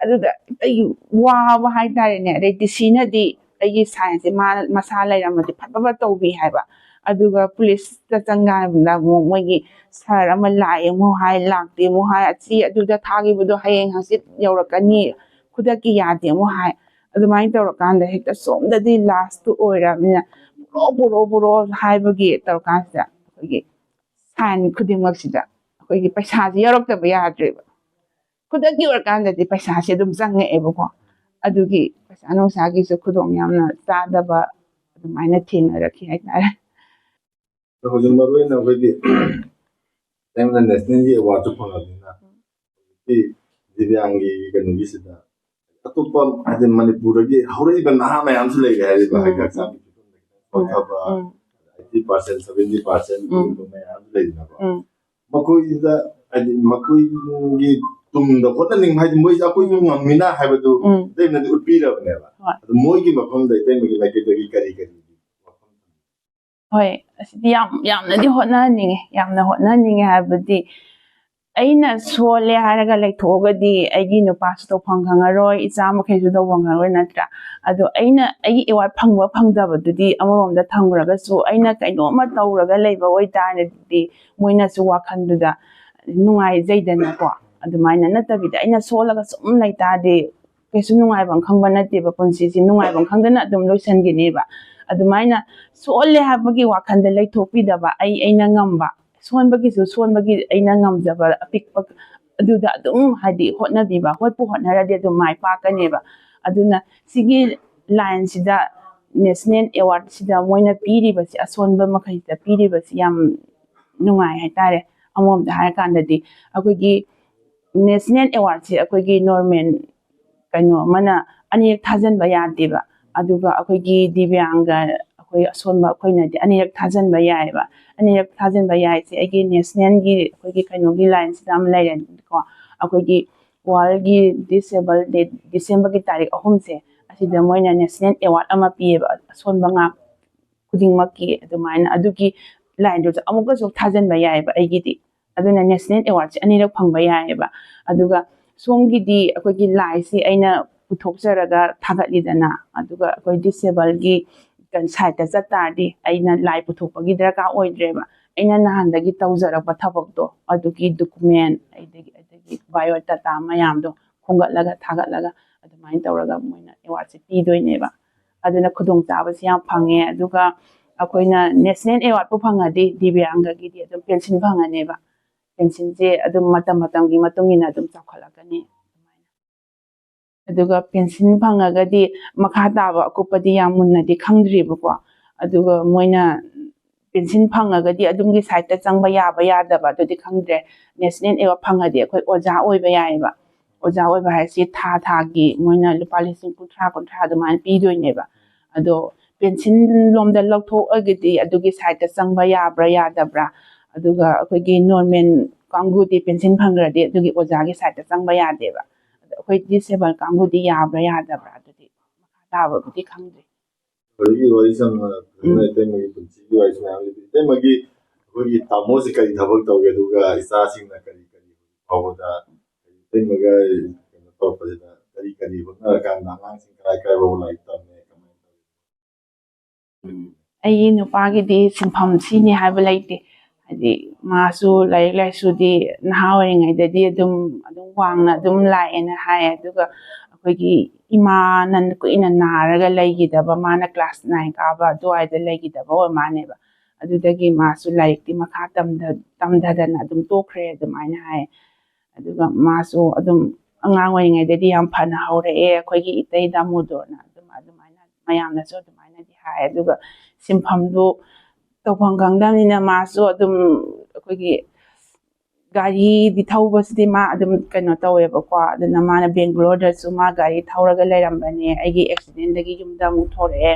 ꯑꯗꯨꯗ ꯑꯩ ꯋꯥꯕ ꯍꯥꯏꯇꯥꯔꯦꯅꯦ ꯑꯗꯩ ꯗꯤꯁꯤꯅꯗꯤ ꯑꯩꯒꯤ ꯁꯥꯏꯟꯁꯦ ꯃꯁꯥ ꯂꯩꯔꯝꯃꯗꯤ ꯐꯠ ꯇꯧꯕꯤ ꯍꯥꯏꯕ ꯑꯗꯨꯒ ꯄꯨꯂꯤꯁꯇ ꯆꯪꯀꯥꯟꯗ ꯑꯃꯨꯛ ꯃꯣꯏꯒꯤ ꯁꯥꯔ ꯑꯃ ꯂꯥꯛꯑꯦ ꯑꯃꯨꯛ ꯍꯥꯏ ꯂꯥꯛꯇꯦ ꯑꯃꯨꯛ ꯍꯥꯏ ꯑꯁꯤ ꯑꯗꯨꯗ ꯊꯥꯈꯤꯕꯗꯣ ꯍꯌꯦꯡ ꯍꯪꯆꯤꯠ ꯌꯧꯔꯛꯀꯅꯤ ꯈꯨꯗꯛꯀꯤ ꯌꯥꯗꯦ ꯑꯃꯨꯛ ꯍꯥꯏ ꯑꯗꯨꯃꯥꯏꯅ ꯇꯧꯔꯀꯥꯟꯗ ꯍꯦꯛꯇ ꯁꯣꯝꯗꯗꯤ ꯂꯥꯁꯇꯨ ꯑꯣꯏꯔꯕꯅꯤ나 ꯄꯨꯔꯛꯑꯣ ꯍꯥꯏꯕꯒꯤ ꯇꯧꯔꯀꯥꯟꯁꯤꯗ ꯑꯩꯈꯣꯏꯒꯤ ꯁꯥꯏꯟ ꯈꯨꯗꯤꯡꯃꯛꯁꯤꯗ ꯑꯩꯈꯣꯏꯒꯤ ꯄꯩꯁꯥꯁꯤ ꯌꯧꯔꯛꯇꯕ ꯌꯥꯗ꯭ꯔꯦꯕ ꯈꯨꯗꯛꯀꯤ ꯑꯣꯏꯔꯀꯥꯟꯗꯗꯤ ꯄꯩꯁꯥꯁꯤ ꯑꯗꯨꯝ ꯆꯪꯉꯛꯑꯦꯕꯀꯣ ꯑꯗꯨꯒꯤ ꯄꯩꯁꯥ ꯅꯨꯡꯁꯥꯒꯤꯁꯨ ꯈꯨꯗꯣꯡ ꯌꯥꯝꯅ ꯆꯥꯗꯕ ꯑꯗꯨꯃꯥꯏꯅ ꯊꯦꯡꯅꯔꯛꯈꯤ ꯍꯥꯏꯇꯥꯔꯦ ꯍꯧꯖꯤꯛ ꯃꯔꯨꯑꯣꯏꯅ ꯑꯩꯈꯣꯏꯗꯤ ꯌꯥꯝꯅ ꯅꯦꯁꯅꯦꯜꯒꯤ ꯑꯦꯋꯥꯔꯗꯁꯨ ꯐꯪꯉꯕꯅꯤꯅ ꯍꯧꯖꯤꯛꯀꯤ ꯗꯤꯕ꯭ꯌꯥꯡꯒꯤ ꯀꯩꯅꯣꯒꯤꯁꯤꯗ ꯑꯇꯣꯞꯄ ꯍꯥꯏꯗꯤ ꯃꯅꯤꯄꯨꯔꯗꯒꯤ ꯍꯧꯔꯛꯏꯕ ꯅꯍꯥ ꯃꯌꯥꯝꯁꯨ ꯂꯩꯔꯦ ꯍꯥꯏꯔꯤꯕ ꯍꯥꯏꯗꯤ ꯍꯛꯆꯥꯡꯒꯤ ꯐꯤꯕꯝꯗ ꯁꯣꯊꯕ 80% 70% ꯑꯗꯨꯒꯨꯝꯕ ꯃꯌꯥꯝꯁꯨ ꯂꯩꯗꯅꯀꯣ ꯃꯈꯣꯏꯁꯤꯗ ꯍꯥꯏꯗꯤ ꯃꯈꯣꯏꯒꯤ ꯇꯨꯡꯗ ꯍꯣꯠꯅꯅꯤꯡꯕ ꯍꯥꯏꯗꯤ ꯃꯣꯏꯁꯦ ꯑꯩꯈꯣꯏꯁꯨ ꯉꯝꯃꯤꯅ ꯍꯥꯏꯕꯗꯨ ꯏꯇꯩꯃꯅꯗꯤ ꯎꯠꯄꯤꯔꯕꯅꯦꯕ ꯑꯗꯨ ꯃꯣꯏꯒꯤ ꯃꯐꯝꯗ ꯏꯇꯩꯃꯒꯤ ꯃꯥꯏꯀꯩꯗꯒꯤ ꯀꯔꯤ ꯍꯣꯏ ꯑꯁꯤꯗꯤ ꯌꯥꯝꯅꯗꯤ ꯍꯣꯠꯅꯍꯟꯅꯤꯡꯉꯦ ꯌꯥꯝꯅ ꯍꯣꯠꯅꯍꯟꯅꯤꯡꯉꯦ ꯍꯥꯏꯕꯗꯤ ꯑꯩꯅ ꯁꯣꯜꯂꯦ ꯍꯥꯏꯔꯒ ꯂꯩꯊꯣꯛꯑꯒꯗꯤ ꯑꯩꯒꯤ ꯅꯨꯄꯥꯁꯨ ꯇꯧꯐꯝ ꯈꯪꯉꯔꯣꯏ ꯏꯆꯥ ꯃꯈꯩꯁꯨ ꯇꯧꯐꯝ ꯈꯪꯉꯔꯣꯏ ꯅꯠꯇ꯭ꯔꯥ ꯑꯗꯣ ꯑꯩꯒꯤ ꯑꯦꯋꯥꯔꯗ ꯐꯪꯕ ꯐꯪꯗꯕꯗꯨꯗꯤ ꯑꯃꯔꯣꯝꯗ ꯊꯝꯈ꯭ꯔꯒꯁꯨ ꯑꯩꯅ ꯀꯩꯅꯣꯝꯃ ꯇꯧꯔꯒ ꯂꯩꯕ ꯑꯣꯏꯇꯥꯔꯗꯤ ꯃꯣꯏꯅꯁꯨ ꯋꯥꯈꯜꯗꯨꯗ ꯅꯨꯡꯉꯥꯏꯖꯩꯗꯅꯀꯣ ꯑꯗꯨꯃꯥꯏꯅ ꯅꯠꯇꯕꯤꯗ ꯑꯩꯅ ꯁꯣꯜꯂꯒ ꯁꯨꯝ ꯂꯩꯇꯥꯔꯗꯤ ꯀꯩꯁꯨ ꯅꯨꯡꯉꯥꯏꯐꯝ ꯈꯪꯕ ꯅꯠꯇꯦꯕ ꯄꯨꯟꯁꯤꯁꯤ ꯅꯨꯡꯉꯥꯏꯐꯝ ꯈꯪꯗꯅ ꯑꯗꯨꯝ ꯂꯣꯏꯁꯤꯟꯈꯤꯅꯦꯕ ꯑꯗꯨꯃꯥꯏꯅ ꯁꯣꯜꯂꯦ ꯍꯥꯏꯕꯒꯤ ꯋꯥꯈꯜꯗ ꯂꯩꯊꯣꯛꯄꯤꯗꯕ ꯑꯩꯅ ꯉꯝꯕ ꯁꯣꯟꯕꯒꯤꯁꯨ ꯁꯣꯟꯕꯒꯤ ꯑꯩꯅ ꯉꯝꯖꯕ ꯑꯄꯤꯛꯄ ꯑꯗꯨꯗ ꯑꯗꯨꯝ ꯍꯥꯏꯗꯤ ꯍꯣꯠꯅꯕꯤꯕ ꯍꯣꯠꯄꯨ ꯍꯣꯠꯅꯔꯗꯤ ꯑꯗꯨꯝ ꯃꯥꯏ ꯄꯥꯛꯀꯅꯦꯕ ꯑꯗꯨꯅ ꯁꯤꯒꯤ ꯂꯥꯏꯟꯁꯤꯗ ꯅꯦꯁꯅꯦꯜ ꯑꯦꯋꯥꯔꯗꯁꯤꯗ ꯃꯣꯏꯅ ꯄꯤꯔꯤꯕꯁꯤ ꯑꯁꯣꯟꯕ ꯃꯈꯩꯁꯤꯗ ꯄꯤꯔꯤꯕꯁꯤ ꯌꯥꯝ ꯅꯨꯡꯉꯥꯏ ꯍꯥꯏꯇꯥꯔꯦ ꯑꯃꯔꯣꯝꯗ ꯍꯥꯏꯔꯀꯥꯟꯗꯗꯤ ꯑꯩꯈꯣꯏꯒꯤ ꯅꯦꯁꯅꯦꯜ ꯑꯦꯋꯥꯔꯗꯁꯤ ꯑꯩꯈꯣꯏꯒꯤ ꯅꯣꯔꯃꯦꯜ ꯀꯩꯅꯣ ꯑꯃꯅ ꯑꯅꯤꯔꯛ ꯊꯥꯖꯤꯟꯕ ꯌꯥꯗꯦꯕ ꯑꯗꯨꯒ ꯑꯩꯈꯣꯏꯒꯤ ꯗꯤꯕ꯭ꯌꯥꯡꯒ ꯑꯩꯈꯣꯏ ꯑꯁꯣꯟꯕ ꯑꯩꯈꯣꯏꯅꯗꯤ ꯑꯅꯤꯔꯛ ꯊꯥꯖꯤꯟꯕ ꯌꯥꯏꯑꯕ ꯑꯅꯤꯔꯛ ꯊꯥꯖꯤꯟꯕ ꯌꯥꯏꯁꯦ ꯑꯩꯒꯤ ꯅꯦꯁꯅꯦꯜꯒꯤ ꯑꯩꯈꯣꯏꯒꯤ ꯀꯩꯅꯣꯒꯤ ꯂꯥꯏꯟꯁꯤꯗ ꯑꯃ ꯂꯩꯔꯦꯀꯣ ꯑꯩꯈꯣꯏꯒꯤ ꯋꯥꯔꯜꯒꯤ ꯗꯤꯁꯦꯕꯜ ꯗꯦ ꯗꯤꯁꯦꯝꯕꯔꯒꯤ ꯇꯥꯔꯤꯛ 3ꯁꯦ ꯑꯁꯤꯗ ꯃꯣꯏꯅ ꯅꯦꯁꯅꯦꯜ ꯑꯦꯋꯥꯔꯗ ꯑꯃ ꯄꯤꯌꯦꯕ ꯑꯁꯣꯟꯕ ꯉꯥꯛ ꯈꯨꯗꯤꯡꯃꯛꯀꯤ ꯑꯗꯨꯃꯥꯏꯅ ꯑꯗꯨꯒꯤ ꯂꯥꯏꯟꯗꯨꯁꯨ ꯑꯃꯨꯛꯀꯁꯨ ꯊꯥꯖꯤꯟꯕ ꯌꯥꯏꯑꯕ ꯑꯩꯒꯤꯗꯤ ꯑꯗꯨꯅ ꯅꯦꯁꯅꯦꯜ ꯑꯦꯋꯥꯔꯗꯁꯦ ꯑꯅꯤꯔꯛ ꯐꯪꯕ ꯌꯥꯏꯑꯕ ꯑꯗꯨꯒ ꯁꯣꯝꯒꯤꯗꯤ ꯑꯩꯈꯣꯏꯒꯤ ꯂꯥꯏꯁꯤ ꯑꯩꯅ ꯄꯨꯊꯣꯛꯆꯔꯒ ꯊꯥꯒꯠꯂꯤꯗꯅ ꯑꯗꯨꯒ ꯑꯩꯈꯣꯏ ꯗꯤꯁꯦꯕꯜꯒꯤ ꯁꯥꯏꯠꯇ ꯆꯠꯇꯥꯔꯗꯤ ꯑꯩꯅ ꯂꯥꯏ ꯄꯨꯊꯣꯛꯄꯒꯤ ꯗꯔꯀꯥꯔ ꯑꯣꯏꯗ꯭ꯔꯦꯕ ꯑꯩꯅ ꯅꯍꯥꯟꯗꯒꯤ ꯇꯧꯖꯔꯛꯄ ꯊꯕꯛꯇꯣ ꯑꯗꯨꯒꯤ ꯗꯣꯀꯨꯃꯦꯟ ꯑꯗꯒꯤ ꯕꯥꯏꯑꯣꯗꯥꯇꯥ ꯃꯌꯥꯝꯗꯣ ꯈꯣꯝꯒꯠꯂꯒ ꯊꯥꯒꯠꯂꯒ ꯑꯗꯨꯃꯥꯏꯅ ꯇꯧꯔꯒ ꯃꯣꯏꯅ ꯑꯦꯋꯥꯔꯗꯁꯦ ꯄꯤꯗꯣꯏꯅꯦꯕ ꯑꯗꯨꯅ ꯈꯨꯗꯣꯡꯆꯥꯕꯁꯤ ꯌꯥꯝ ꯐꯪꯉꯦ ꯑꯗꯨꯒ ꯑꯩꯈꯣꯏꯅ ꯅꯦꯁꯅꯦꯜ ꯑꯦꯋꯥꯔꯗꯄꯨ ꯐꯪꯉꯗꯤ ꯗꯤꯕ꯭ꯌꯥꯡꯒꯒꯤꯗꯤ ꯑꯗꯨꯝ ꯄꯦꯟꯁꯤꯟ ꯐꯪꯉꯅꯦꯕ ꯄꯦꯟꯁꯤꯟꯁꯦ ꯑꯗꯨꯝ ꯃꯇꯝꯒꯤ ꯃꯇꯨꯡ ꯏꯟꯅ ꯑꯗꯨꯝ ꯆꯥꯎꯈꯠꯂꯛꯀꯅꯤ ꯑꯗꯨꯒ ꯄꯦꯟꯁꯤꯟ ꯐꯪꯉꯒꯗꯤ ꯃꯈꯥ ꯇꯥꯕ ꯑꯀꯨꯞꯄꯗꯤ ꯌꯥꯝ ꯃꯨꯟꯅꯗꯤ ꯈꯪꯗ꯭ꯔꯤꯕꯀꯣ ꯑꯗꯨꯒ ꯃꯣꯏꯅ ꯄꯦꯟꯁꯤꯟ ꯐꯪꯉꯒꯗꯤ ꯑꯗꯨꯝꯒꯤ ꯁꯥꯏꯠꯇ ꯆꯪꯕ ꯌꯥꯕ ꯌꯥꯗꯕ ꯑꯗꯨꯗꯤ ꯈꯪꯗ꯭ꯔꯦ ꯅꯦꯁꯅꯦꯜ ꯑꯦꯋꯥꯔꯗ ꯐꯪꯉꯗꯤ ꯑꯩꯈꯣꯏ ꯑꯣꯖꯥ ꯑꯣꯏꯕ ꯌꯥꯏꯑꯕ ꯑꯣꯖꯥ ꯑꯣꯏꯕ ꯍꯥꯏꯁꯤꯊꯥꯒꯤ ꯃꯣꯏna ꯂꯨꯄꯥ 30,000 ꯑꯗꯨꯃꯥꯏꯅ ꯄꯤꯗꯣꯏꯅꯦꯕ ꯑꯗꯣ ꯄꯦꯟꯁꯤꯟ ꯂꯣꯝꯗ ꯂꯧꯊꯣꯛꯑꯒꯗꯤ ꯑꯗꯨꯒꯤ ꯁꯥꯏꯠꯇ ꯆꯪꯕ ꯌꯥꯕ꯭ꯔꯥ ꯌꯥꯗꯕ꯭ꯔꯥ ꯑꯗꯨꯒ ꯑꯩꯈꯣꯏꯒꯤ ꯅꯣꯔꯃꯦꯜ ꯀꯥꯡꯕꯨꯗꯤ ꯄꯦꯟꯁꯤꯟ ꯐꯪꯈ꯭ꯔꯗꯤ ꯑꯗꯨꯒꯤ ꯑꯣꯖꯥꯒꯤ ꯁꯥꯏꯠꯇ ꯆꯪꯕ ꯌꯥꯗꯦꯕ ꯑꯗꯣ ꯑꯩꯈꯣꯏ ꯗꯤꯁꯦꯕꯜ ꯀꯥꯡꯕꯨꯗꯤ ꯌꯥꯕ꯭ꯔꯥ ꯌꯥꯗꯕ꯭ꯔꯥ ꯑꯗꯨꯗꯤ ꯃꯈꯥ ꯇꯥꯕꯕꯨꯗꯤ ꯈꯪꯗ꯭ꯔꯤ ꯍꯧꯖꯤꯛꯀꯤ ꯋꯥꯔꯤ ꯁꯝꯅ ꯏꯇꯩꯃꯒꯤ ꯄꯨꯟꯁꯤꯒꯤ ꯋꯥꯔꯤ ꯃꯌꯥꯝ ꯂꯩ ꯏꯇꯩꯃꯒꯤ ꯑꯩꯈꯣꯏꯒꯤ ꯇꯥꯃꯣꯁꯤ ꯀꯔꯤ ꯊꯕꯛ ꯇꯧꯒꯦ ꯑꯗꯨꯒ ꯏꯆꯥꯁꯤꯡꯅ ꯀꯔꯤ ꯐꯥꯎꯕꯗ ꯏꯇꯩꯃꯒ ꯀꯩꯅꯣ ꯇꯧꯔꯛꯄꯁꯤꯗ ꯀꯔꯤ ꯍꯣꯠꯅꯔꯀꯥꯟꯗ ꯑꯉꯥꯡꯁꯤꯡ ꯀꯔꯥꯏ ꯐꯥꯎꯕ ꯂꯥꯏꯔꯤꯛ ꯇꯝꯃꯦ ꯀꯃꯥꯏꯅ ꯇꯧꯋꯤ? ꯑꯩꯒꯤ ꯅꯨꯄꯥꯒꯤꯗꯤ ꯁꯤꯟꯐꯝ ꯁꯤꯅꯤ ꯍꯥꯏꯕ ꯂꯩꯇꯦ. ꯍꯥꯏꯗꯤ ꯃꯥꯁꯨ ꯂꯥꯏꯔꯤꯛ ꯂꯥꯏꯁꯨꯗꯤ ꯅꯍꯥ ꯑꯣꯏꯔꯤꯉꯩꯗꯗꯤ ꯑꯗꯨꯝ ꯋꯥꯡꯅ ꯑꯗꯨꯝ ꯂꯥꯛꯑꯦꯅ ꯍꯥꯏ. ꯑꯗꯨꯒ ꯑꯩꯈꯣꯏꯒꯤ ꯏꯃꯥꯅ ꯀꯨꯏꯅ ꯅꯥꯔꯒ ꯂꯩꯈꯤꯗꯕ, ꯃꯥꯅ ꯀ꯭ꯂꯥꯁ 9 ꯀꯥꯕ ꯑꯗꯨꯋꯥꯏꯗ ꯂꯩꯈꯤꯗꯕ ꯑꯣꯏ ꯃꯥꯅꯦꯕ. ꯑꯗꯨꯗꯒꯤ ꯃꯥꯁꯨ ꯂꯥꯏꯔꯤꯛꯇꯤ ꯃꯈꯥ ꯇꯝꯊꯗꯅ ꯑꯗꯨꯝ ꯇꯣꯛꯈ꯭ꯔꯦ ꯑꯗꯨꯃꯥꯏꯅ ꯍꯥꯏ. ꯑꯗꯨꯒ ꯃꯥꯁꯨ ꯑꯗꯨꯝ ꯑꯉꯥꯡ ꯑꯣꯏꯔꯤꯉꯩꯗꯗꯤ ꯌꯥꯝ ꯐꯅ ꯍꯧꯔꯛꯑꯦ. ꯑꯩꯈꯣꯏꯒꯤ ꯏꯇꯩ ꯗꯥꯃꯣꯗꯣꯔꯅ ꯑꯗꯨꯃꯥꯏꯅ ꯃꯌꯥꯝꯅꯁꯨ ꯑꯗꯨꯃꯥꯏꯅꯗꯤ ꯍꯥꯏ. ꯑꯗꯨꯒ ꯁꯤꯟꯐꯝꯗꯨ ꯇꯧꯐꯝ ꯈꯪꯗꯕꯅꯤꯅ ꯃꯥꯁꯨ ꯑꯗꯨꯝ ꯑꯩꯈꯣꯏꯒꯤ ꯒꯥꯔꯤꯗꯤ ꯊꯧꯕꯁꯤꯗꯤ ꯃꯥ ꯑꯗꯨꯝ ꯀꯩꯅꯣ ꯇꯧꯋꯦꯕꯀꯣ. ꯑꯗꯨꯅ ꯃꯥꯅ ꯕꯦꯡꯒ꯭ꯂꯣꯔꯗꯁꯨ ꯃꯥ ꯒꯥꯔꯤ ꯊꯧꯔꯒ ꯂꯩꯔꯝꯕꯅꯦ. ꯑꯩꯒꯤ ꯑꯦꯛꯁꯤꯗꯦꯟꯗꯒꯤ ꯌꯨꯝꯗ ꯑꯃꯨꯛ ꯊꯣꯔꯛꯑꯦ.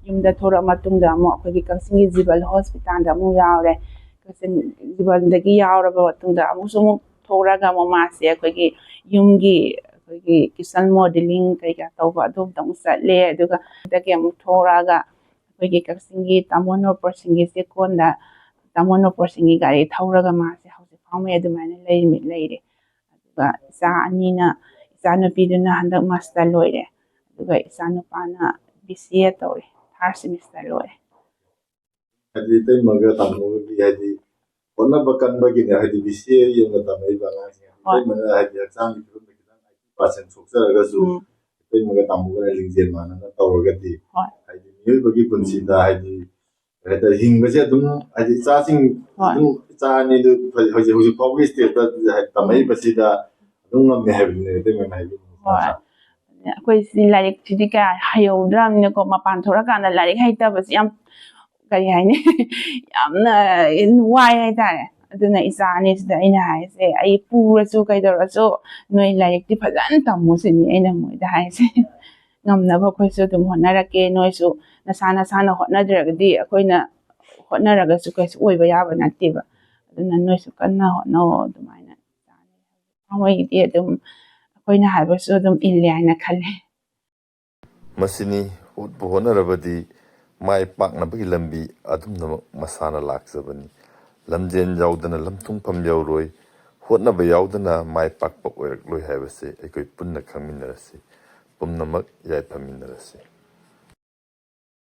ꯌꯨꯝꯗ ꯊꯣꯔꯛꯑ ꯃꯇꯨꯡꯗ ꯑꯃꯨꯛ ꯑꯩꯈꯣꯏꯒꯤ ꯀꯛꯆꯤꯡꯒꯤ ꯖꯤꯕꯜ ꯍꯣꯁꯄꯤꯇꯥꯜꯗ ꯑꯃꯨꯛ ꯌꯥꯎꯔꯦ. ꯀꯛꯆꯤꯡ ꯖꯤꯕꯜꯗꯒꯤ ꯌꯥꯎꯔꯕ ꯃꯇꯨꯡꯗ ꯑꯃꯨꯛ ꯊꯣꯔꯛꯑꯒ ꯑꯃꯨꯛ ꯃꯥꯁꯦ ꯑꯩꯈꯣꯏꯒꯤ ꯌꯨꯝꯒꯤ ꯑꯩꯈꯣꯏꯒꯤ ꯀꯤꯠꯆꯟ ꯃꯣꯗꯦꯂꯤꯡ ꯀꯩꯀꯥ ꯇꯧꯕ ꯑꯗꯣꯝꯗ ꯑꯃꯨꯛ ꯆꯠꯂꯦ. ꯑꯗꯨꯒ ꯑꯗꯒꯤ ꯑꯃꯨꯛ ꯊꯣꯔꯛꯑꯒ ꯑꯩꯈꯣꯏꯒꯤ ꯀꯛꯆꯤꯡꯒꯤ ꯇꯥꯃꯣ ꯅꯣꯄꯨꯔꯁꯤꯡꯒꯤ ꯆꯦꯛꯀꯣꯟꯗ ꯇꯥꯃꯣ ꯅꯣꯄꯨꯔꯁꯤꯡꯒꯤ ꯒꯥꯔꯤ ꯊꯧꯔꯒ ꯃꯥꯁꯦ ꯍꯧꯖꯤꯛ ꯐꯥꯎꯉꯩ ꯑꯗꯨꯃꯥꯏꯅ ꯂꯩꯔꯦ. ꯑꯗꯨꯒ ꯏꯆꯥ ꯅꯨꯄꯤꯗꯨꯅ ꯍꯟꯗꯛ ꯃꯥꯁꯇꯔ ꯂꯣꯏꯔꯦ. ꯑꯗꯨꯒ ꯏꯆꯥ ꯅꯨꯄꯥꯅ BCA ꯇꯧꯔꯦ, 3rd semester ꯂꯣꯏꯔꯦ. ꯍꯥꯏꯗꯤ ꯏꯇꯩꯃꯒ ꯇꯥꯃꯣꯒꯗꯤ ꯍꯥꯏꯗꯤ ꯍꯣꯠꯅꯕ ꯀꯟꯕꯒꯤꯅꯦ, ꯍꯥꯏꯗꯤ BCA ꯌꯦꯡꯕ ꯇꯝꯃꯛꯏꯕ ꯑꯉꯥꯡꯁꯤꯡ. ꯏꯇꯩꯃꯅ ꯍꯥꯏꯗꯤ ꯍꯛꯆꯥꯡꯒꯤ ꯐꯤꯕꯝꯗ ꯈꯤꯇꯪ 80% ꯁꯣꯛꯆꯔꯒꯁꯨ ꯏꯇꯩꯃꯒ ꯇꯥꯃꯣꯒꯅ ꯂꯤꯡꯖꯦꯜ ꯃꯥꯟꯅꯅ ꯇꯧꯔꯒꯗꯤ ꯍꯥꯏꯗꯤ ꯃꯤꯑꯣꯏꯕꯒꯤ ꯄꯨꯟꯁꯤꯗ ꯍꯥꯏꯗꯤ ꯀꯩ ꯍꯥꯏꯇꯥꯔꯦ ꯍꯤꯡꯕꯁꯦ ꯑꯗꯨꯝ ꯍꯥꯏꯗꯤ ꯏꯆꯥꯁꯤꯡ ꯑꯗꯨꯝ ꯏꯆꯥ ꯑꯅꯤꯗꯨ ꯍꯧꯖꯤꯛ ꯐꯥꯎꯒꯤ ꯁ꯭ꯇꯦꯠꯇ ꯇꯝꯃꯛꯏꯕꯁꯤꯗ ꯑꯗꯨꯝ ꯉꯝꯃꯦ ꯍꯥꯏꯕꯗꯨꯅꯦ ꯏꯇꯩꯃꯅ ꯍꯥꯏꯕꯤꯅꯤꯡꯉꯤꯁꯦ. ꯑꯩꯈꯣꯏꯁꯤ ꯂꯥꯏꯔꯤꯛꯁꯤꯗꯤ ꯀꯌꯥ ꯍꯩꯍꯧꯗ꯭ꯔꯕꯅꯤꯅꯀꯣ, ꯃꯄꯥꯟ ꯊꯣꯛꯂꯀꯥꯟꯗ ꯂꯥꯏꯔꯤꯛ ꯍꯩꯇꯕꯁꯤ ꯌꯥꯝ ꯀꯔꯤ ꯍꯥꯏꯅꯤ ꯌꯥꯝꯅ ꯋꯥꯏ ꯍꯥꯏꯇꯥꯔꯦ. ꯑꯗꯨꯅ ꯏꯆꯥ ꯑꯅꯤꯁꯤꯗ ꯑꯩꯅ ꯍꯥꯏꯔꯤꯁꯦ, ꯑꯩ ꯄꯨꯔꯁꯨ ꯀꯩꯗꯧꯔꯁꯨ ꯅꯣꯏ ꯂꯥꯏꯔꯤꯛꯇꯤ ꯐꯖꯅ ꯇꯝꯃꯨ ꯁꯤꯅꯤ ꯑꯩꯅ ꯃꯣꯏꯗ ꯍꯥꯏꯔꯤꯁꯦ. ꯉꯝꯅꯕ ꯑꯩꯈꯣꯏꯁꯨ ꯑꯗꯨꯝ ꯍꯣꯠꯅꯔꯛꯀꯦ. ꯅꯣꯏꯁꯨ ꯅꯁꯥꯅ ꯍꯣꯠꯅꯗ꯭ꯔꯒꯗꯤ ꯑꯩꯈꯣꯏꯅ ꯍꯣꯠꯅꯔꯒꯁꯨ ꯀꯩꯁꯨ ꯑꯣꯏꯕ ꯌꯥꯕ ꯅꯠꯇꯦꯕ. ꯑꯗꯨꯅ ꯅꯣꯏꯁꯨ ꯀꯟꯅ ꯍꯣꯠꯅꯧ ꯑꯗꯨꯃꯥꯏꯅ. ꯃꯣꯏꯒꯤꯗꯤ ꯑꯗꯨꯝ ꯑꯩꯈꯣꯏꯅ ꯍꯥꯏꯕꯁꯨ ꯑꯗꯨꯝ ꯏꯜꯂꯦ ꯍꯥꯏꯅ ꯈꯜꯂꯦ. ꯃꯁꯤꯅꯤ ꯍꯣꯠꯄꯨ ꯍꯣꯠꯅꯔꯕꯗꯤ ꯃꯥꯏ ꯄꯥꯛꯅꯕꯒꯤ ꯂꯝꯕꯤ ꯑꯗꯨꯝꯅꯃꯛ ꯃꯁꯥꯅ ꯂꯥꯛꯆꯕꯅꯤ. ꯂꯝꯖꯦꯟ ꯌꯥꯎꯗꯅ ꯂꯝꯊꯨꯡꯐꯝ ꯌꯧꯔꯣꯏ, ꯍꯣꯠꯅꯕ ꯌꯥꯎꯗꯅ ꯃꯥꯏ ꯄꯥꯛꯄ ꯑꯣꯏꯔꯛꯂꯣꯏ ꯍꯥꯏꯕꯁꯦ ꯑꯩꯈꯣꯏ ꯄꯨꯟꯅ ꯈꯪꯃꯤꯟꯅꯔꯁꯤ, ꯄꯨꯝꯅꯃꯛ ꯌꯥꯏꯐꯃꯤꯟꯅꯔꯁꯤ.